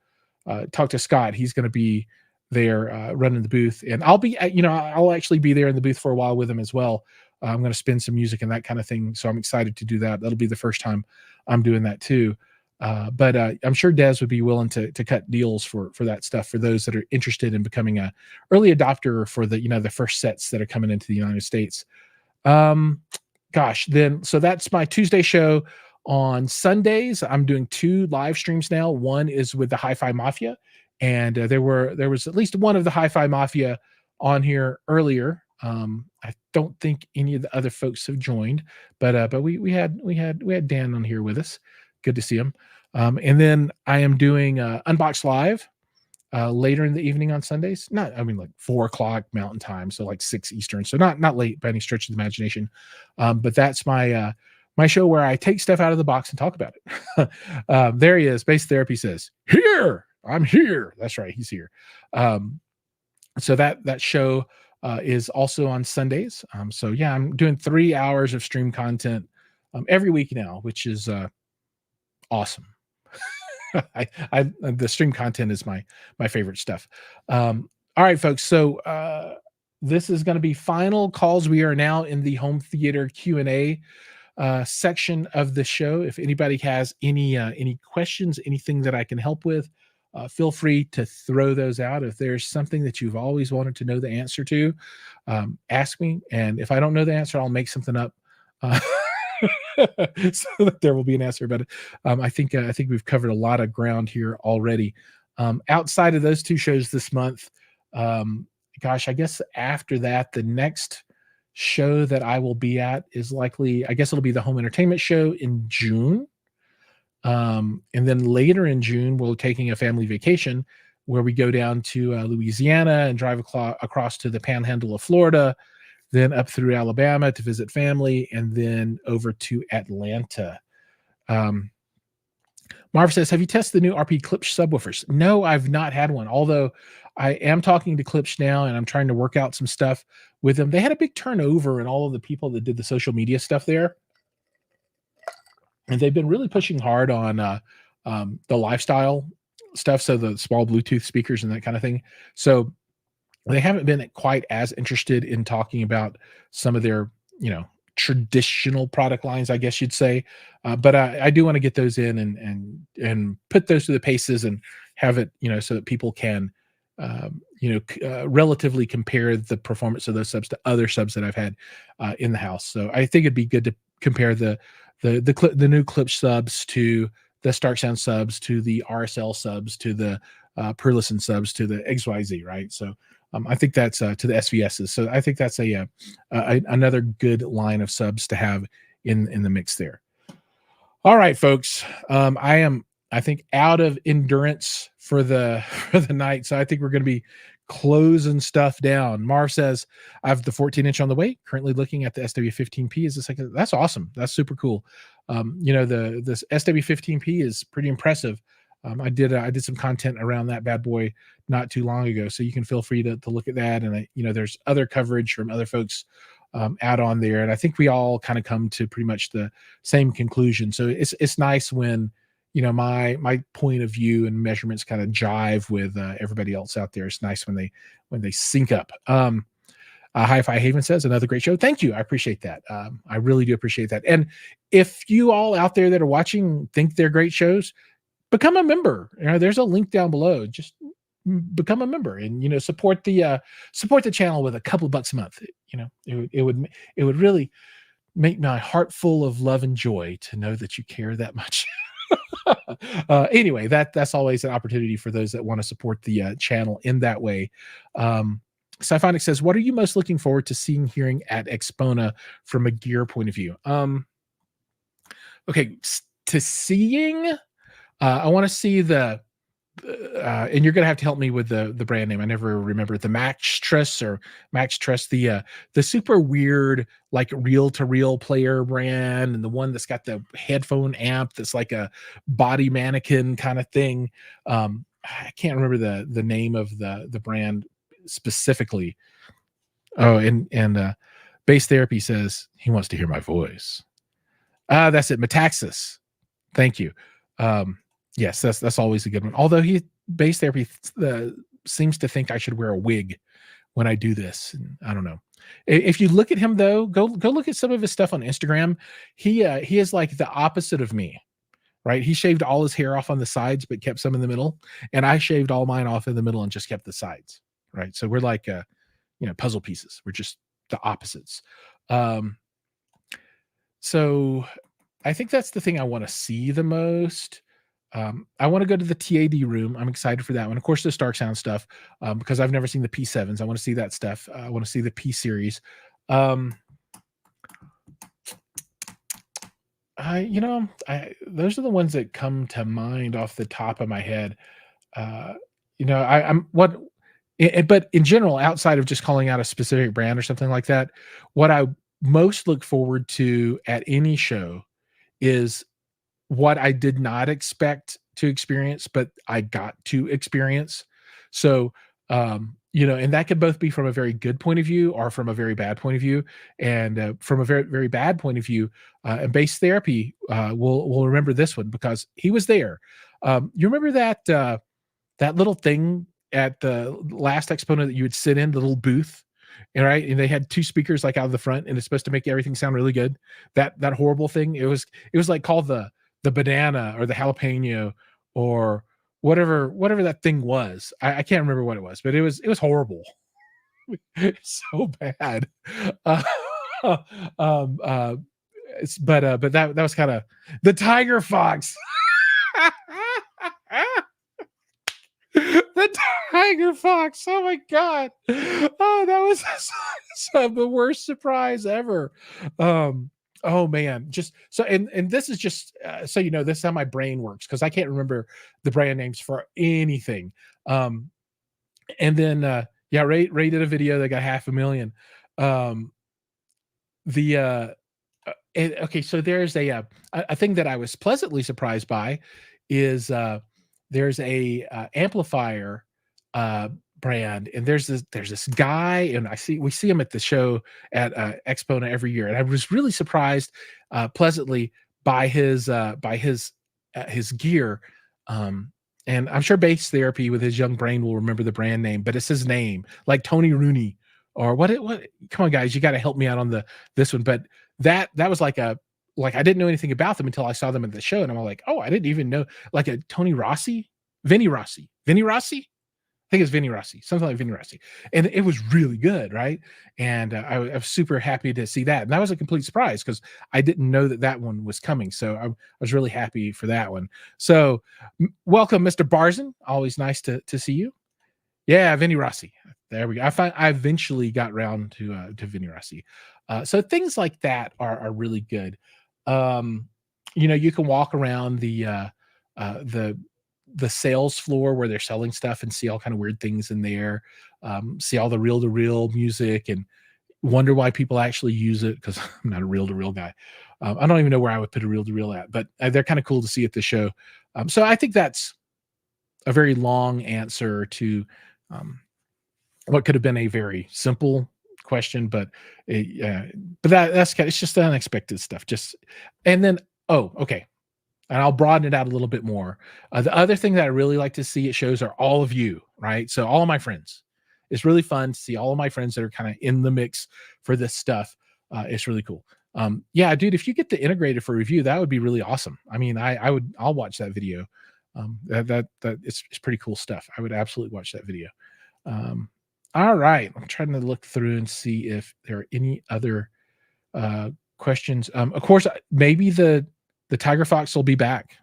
Scott. He's going to be there running the booth, and I'll actually be there in the booth for a while with him as well. I'm going to spin some music and that kind of thing. So I'm excited to do that. That'll be the first time I'm doing that too. But I'm sure Des would be willing to cut deals for that stuff for those that are interested in becoming a early adopter for the first sets that are coming into the United States. So that's my Tuesday show. On Sundays, I'm doing 2 live streams now. One is with the Hi-Fi Mafia, and there was at least one of the Hi-Fi Mafia on here earlier. I don't think any of the other folks have joined, but we had Dan on here with us. Good to see him. And then I am doing Unbox Live later in the evening on Sundays. Like 4:00 Mountain Time, so like 6 Eastern. So not late by any stretch of the imagination. But that's my show where I take stuff out of the box and talk about it. There he is. Base Therapy says, "Here, I'm here." That's right, he's here. So that show is also on Sundays. So yeah, I'm doing 3 hours of stream content every week now, which is awesome. The stream content is my favorite stuff. All right, folks. So this is going to be final calls. We are now in the home theater Q&A section of the show. If anybody has any questions, anything that I can help with, feel free to throw those out. If there's something that you've always wanted to know the answer to, ask me. And if I don't know the answer, I'll make something up so that there will be an answer. But I think we've covered a lot of ground here already. Outside of those 2 shows this month, I guess after that, the next show that I will be at is likely, I guess it'll be the home entertainment show in June. And then later in June, we're taking a family vacation where we go down to Louisiana and drive across to the panhandle of Florida, then up through Alabama to visit family, and then over to Atlanta. Marv says, have you tested the new RP Klipsch subwoofers? No, I've not had one, although I am talking to Klipsch now, and I'm trying to work out some stuff with them. They had a big turnover in all of the people that did the social media stuff there. And they've been really pushing hard on the lifestyle stuff, so the small Bluetooth speakers and that kind of thing. So they haven't been quite as interested in talking about some of their, traditional product lines, I guess you'd say. But I do want to get those in and put those to the paces and have it, so that people can, relatively compare the performance of those subs to other subs that I've had in the house. So I think it'd be good to compare the new Klipsch subs to the Starke Sound subs to the RSL subs to the Per-Listen subs to the XYZ, right? So I think that's to the SVSs. So I think that's another good line of subs to have in the mix there. All right, folks. I am, I think, out of endurance for the night. So I think we're going to be closing stuff down. Marv says, I have the 14-inch on the way, currently looking at the SW15P. Is this like, that's awesome. That's super cool. This SW15P is pretty impressive. I did some content around that bad boy not too long ago, so you can feel free to look at that. And there's other coverage from other folks out on there, and I think we all kind of come to pretty much the same conclusion. So it's nice when my point of view and measurements kind of jive with everybody else out there. It's nice when they sync up. Hi-Fi Haven says, another great show. Thank you. I appreciate that. I really do appreciate that. And if you all out there that are watching think they're great shows, become a member. There's a link down below. Just become a member and support the channel with a couple of bucks a month. It would really make my heart full of love and joy to know that you care that much. Anyway, that's always an opportunity for those that want to support the channel in that way. Siphonic says, what are you most looking forward to seeing, hearing at Axpona from a gear point of view? Okay, to seeing, I want to see the, and you're going to have to help me with the brand name. I never remember the Max Trust, the super weird, like reel-to-reel player brand, and the one that's got the headphone amp that's like a body mannequin kind of thing. I can't remember the name of the brand specifically. Oh, and Base Therapy says he wants to hear my voice. That's it. Metaxas. Thank you. Yes, that's always a good one. Although Base Therapy seems to think I should wear a wig when I do this. I don't know. If you look at him though, go look at some of his stuff on Instagram. He is like the opposite of me, right? He shaved all his hair off on the sides, but kept some in the middle. And I shaved all mine off in the middle and just kept the sides, right? So we're like, puzzle pieces. We're just the opposites. So I think that's the thing I want to see the most. I want to go to the TAD room. I'm excited for that one. Of course, the Stark Sound stuff, because I've never seen the P7s. I want to see that stuff. I want to see the P series. Those are the ones that come to mind off the top of my head. But in general, outside of just calling out a specific brand or something like that, what I most look forward to at any show is what I did not expect to experience, but I got to experience. So, and that could both be from a very good point of view or from a very bad point of view. And from a very, very bad point of view, and Base Therapy will remember this one because he was there. You remember that little thing at the last Axpona that you would sit in, the little booth, right? And they had two speakers like out of the front, and it's supposed to make everything sound really good. That horrible thing. It was like called the banana or the jalapeno or whatever that thing was. I can't remember what it was, but it was horrible. So bad. But that was kind of the Tiger Fox. The Tiger Fox. Oh my God. Oh, that was the worst surprise ever. Oh man, just so and this is just so this is how my brain works, because I can't remember the brand names for anything. And then Ray did a video that got 500,000. Okay, so there's a thing that I was pleasantly surprised by is there's a amplifier brand, and there's this guy, and we see him at the show at Axpona every year, and I was really surprised pleasantly by his gear. And I'm sure Base Therapy with his young brain will remember the brand name, but it's his name, like Tony Rooney or what come on guys, you got to help me out on this one. But that was like I didn't know anything about them until I saw them at the show, and I'm like, oh, I didn't even know, like a Vinny Rossi. I think it's Vinny Rossi, something like Vinny Rossi. And it was really good, right? And I was super happy to see that. And that was a complete surprise because I didn't know that one was coming. So I was really happy for that one. So welcome, Mr. Barzin. Always nice to see you. Yeah, Vinny Rossi. There we go. I eventually got around to Vinny Rossi. So things like that are really good. You can walk around the sales floor where they're selling stuff and see all kind of weird things in there, see all the reel-to-reel music and wonder why people actually use it, because I'm not a reel-to-reel guy. I don't even know where I would put a reel-to-reel at, but they're kind of cool to see at the show. So I think that's a very long answer to what could have been a very simple question, but that's it's just the unexpected stuff. And then okay. And I'll broaden it out a little bit more. The other thing that I really like to see at shows are all of you, right? So all of my friends. It's really fun to see all of my friends that are kind of in the mix for this stuff. It's really cool. Yeah, dude, if you get to integrate it for review, that would be really awesome. I mean, I'll watch that video. That it's pretty cool stuff. I would absolutely watch that video. All right, I'm trying to look through and see if there are any other questions. Of course, maybe the Tiger Fox will be back.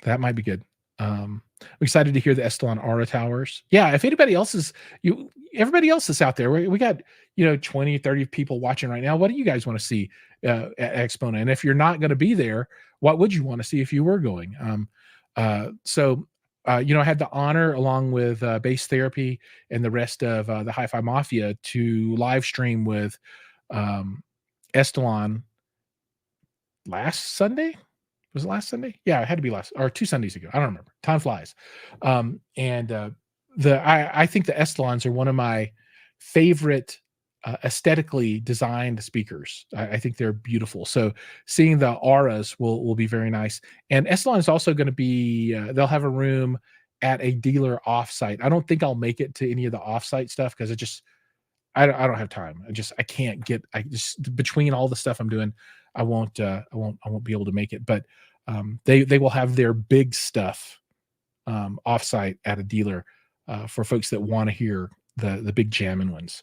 That might be good. I'm excited to hear the Estelon Aura Towers. Yeah, if anybody else is everybody else is out there, we got 20, 30 people watching right now. What do you guys want to see at Axpona? And if you're not going to be there, what would you want to see if you were going? I had the honor, along with Base Therapy and the rest of the Hi-Fi Mafia, to live stream with Estelon last Sunday. Was it last Sunday? Yeah, it had to be last, or 2 Sundays ago. I don't remember. Time flies. I think the Estelons are one of my favorite aesthetically designed speakers. I think they're beautiful. So seeing the auras will be very nice. And Estelon is also going to be, they'll have a room at a dealer offsite. I don't think I'll make it to any of the offsite stuff because I don't have time. I can't get, between all the stuff I'm doing, I won't be able to make it. But they will have their big stuff offsite at a dealer for folks that want to hear the big jamming ones.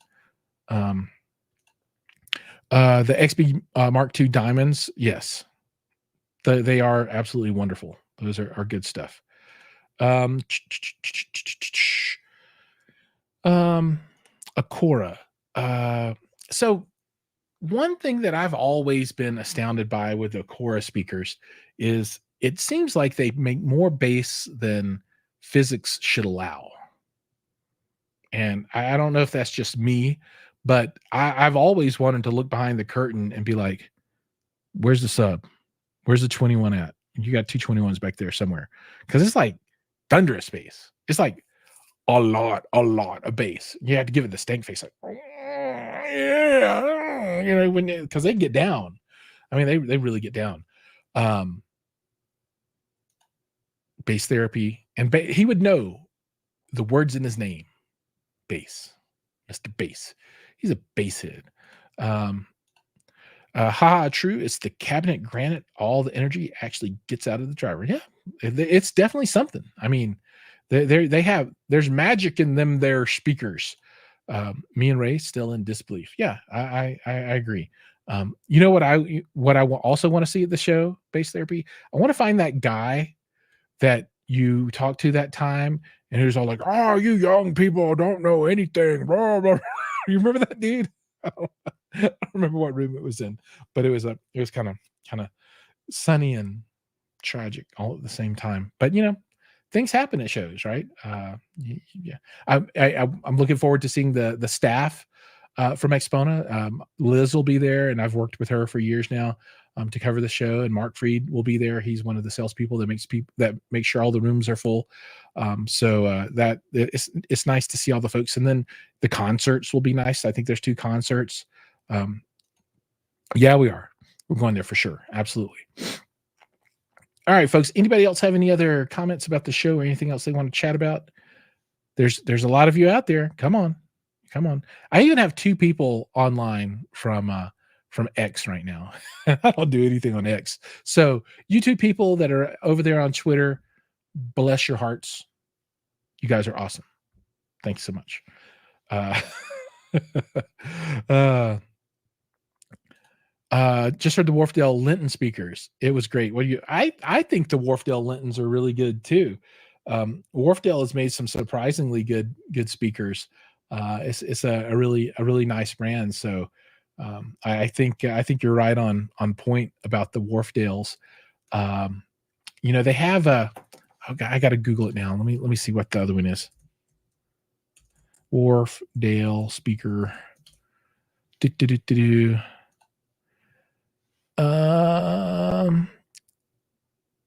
The XB Mark II diamonds, yes, they are absolutely wonderful. Those are good stuff. Akora. So one thing that I've always been astounded by with the Akora speakers is it seems like they make more bass than physics should allow. And I don't know if that's just me, but I've always wanted to look behind the curtain and be like, where's the sub? Where's the 21 at? You got 2 21s back there somewhere. Because it's like thunderous bass. It's like a lot of bass. You have to give it the stank face, like, yeah, because they get down. I mean, they really get down. Bass Therapy, and he would know the words in his name. Bass, Mr. Bass. He's a bass head. True. It's the cabinet granite. All the energy actually gets out of the driver. Yeah, it's definitely something. I mean, there's magic in them. Their speakers. Me and Ray still in disbelief. Yeah, I agree. You know what I also want to see at the show, Bass Therapy? I want to find that guy that you talked to that time, and he was all like, "Oh, you young people don't know anything." Blah, blah. You remember that dude? I don't remember what room it was in, but it was kind of sunny and tragic all at the same time. But things happen at shows, right? Yeah. I'm looking forward to seeing the staff from Axpona. Liz will be there, and I've worked with her for years now to cover the show. And Mark Freed will be there. He's one of the salespeople that makes sure all the rooms are full. That it's nice to see all the folks, and then the concerts will be nice. I think there's 2 concerts. Yeah, we're going there for sure. Absolutely. All right, folks. Anybody else have any other comments about the show or anything else they want to chat about? There's a lot of you out there. Come on. I even have 2 people online from X right now. I don't do anything on X. So you 2 people that are over there on Twitter, bless your hearts. You guys are awesome. Thanks so much. Just heard the Wharfdale Linton speakers. It was great. I think the Wharfdale Lintons are really good too. Wharfdale has made some surprisingly good speakers. It's a really nice brand. So I think you're right on point about the Wharfdales. They have I got to Google it now. Let me see what the other one is. Wharfdale speaker.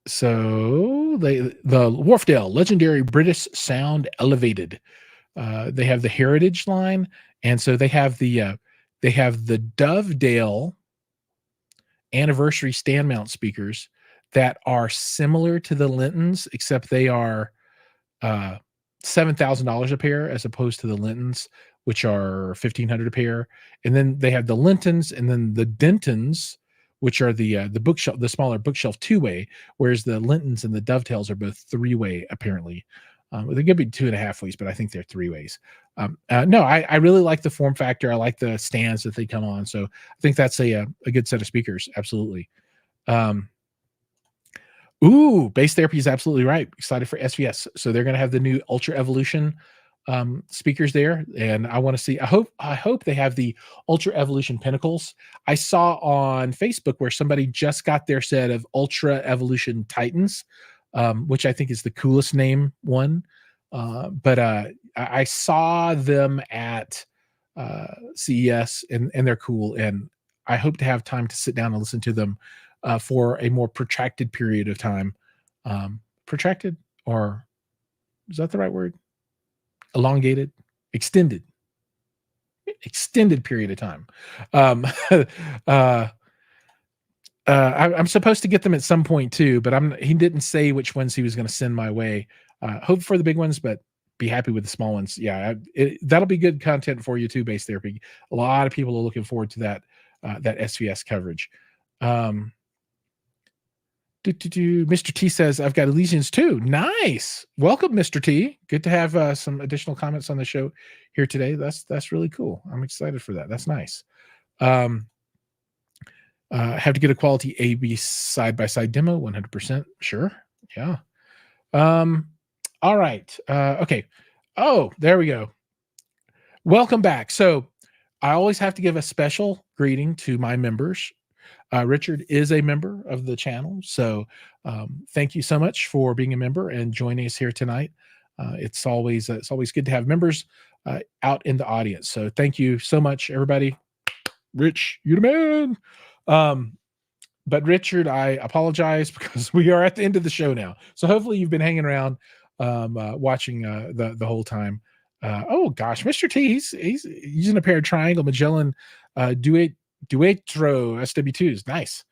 So the Wharfdale legendary British sound elevated. They have the Heritage line, and so they have the Dovedale anniversary stand mount speakers that are similar to the Lintons, except they are $7,000 a pair as opposed to the Lintons, which are $1,500 a pair. And then they have the Lintons and then the Dentons, which are the bookshelf, the smaller bookshelf 2-way, whereas the Lintons and the Dovetails are both 3-way apparently. They could be 2.5 ways, but I think they're 3 ways. No, I really like the form factor. I like the stands that they come on. So I think that's a good set of speakers. Absolutely. Ooh, Bass Therapy is absolutely right. Excited for SVS. So they're going to have the new Ultra Evolution speakers there, and I want to see. I hope they have the Ultra Evolution Pinnacles. I saw on Facebook where somebody just got their set of Ultra Evolution Titans, which I think is the coolest name one. But I saw them at CES, and they're cool, and I hope to have time to sit down and listen to them for a more protracted period of time. Protracted, or is that the right word? Elongated, extended period of time. I'm supposed to get them at some point too, but he didn't say which ones he was going to send my way. Hope for the big ones, but be happy with the small ones. Yeah, that'll be good content for you too, Bass Therapy. A lot of people are looking forward to that SVS coverage. Mr. T says, I've got Elysians too. Nice. Welcome, Mr. T. Good to have some additional comments on the show here today. That's really cool. I'm excited for that. That's nice. Have to get a quality A/B side-by-side demo, 100%. Sure. Yeah. All right. Okay. Oh, there we go. Welcome back. So I always have to give a special greeting to my members. Richard is a member of the channel, so thank you so much for being a member and joining us here tonight. It's always good to have members out in the audience. So thank you so much, everybody. Rich, you the man. But Richard, I apologize because we are at the end of the show now. So hopefully you've been hanging around, watching the whole time. Oh gosh, Mr. T, he's using a pair of Triangle Magellan Duetro SW2s. Nice.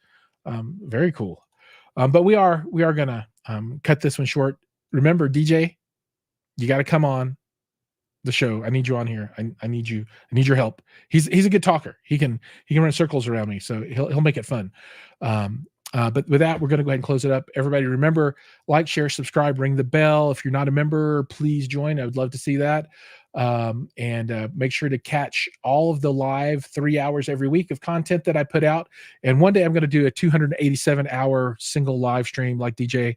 Very cool. But we are gonna cut this one short. Remember, DJ, you got to come on the show. I need you on here. I need you. I need your help. He's a good talker. He can run circles around me, so he'll make it fun. But with that, we're going to go ahead and close it up. Everybody, remember, like, share, subscribe, ring the bell. If you're not a member, please join. I would love to see that. And make sure to catch all of the live 3 hours every week of content that I put out. And one day I'm going to do a 287-hour single live stream like DJ,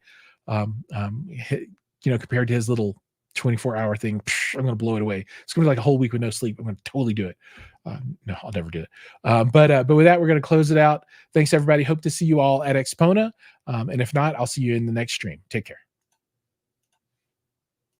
compared to his little 24-hour thing. I'm going to blow it away. It's going to be like a whole week with no sleep. I'm going to totally do it. No, I'll never do it. But with that, we're going to close it out. Thanks, everybody. Hope to see you all at Axpona. And if not, I'll see you in the next stream. Take care.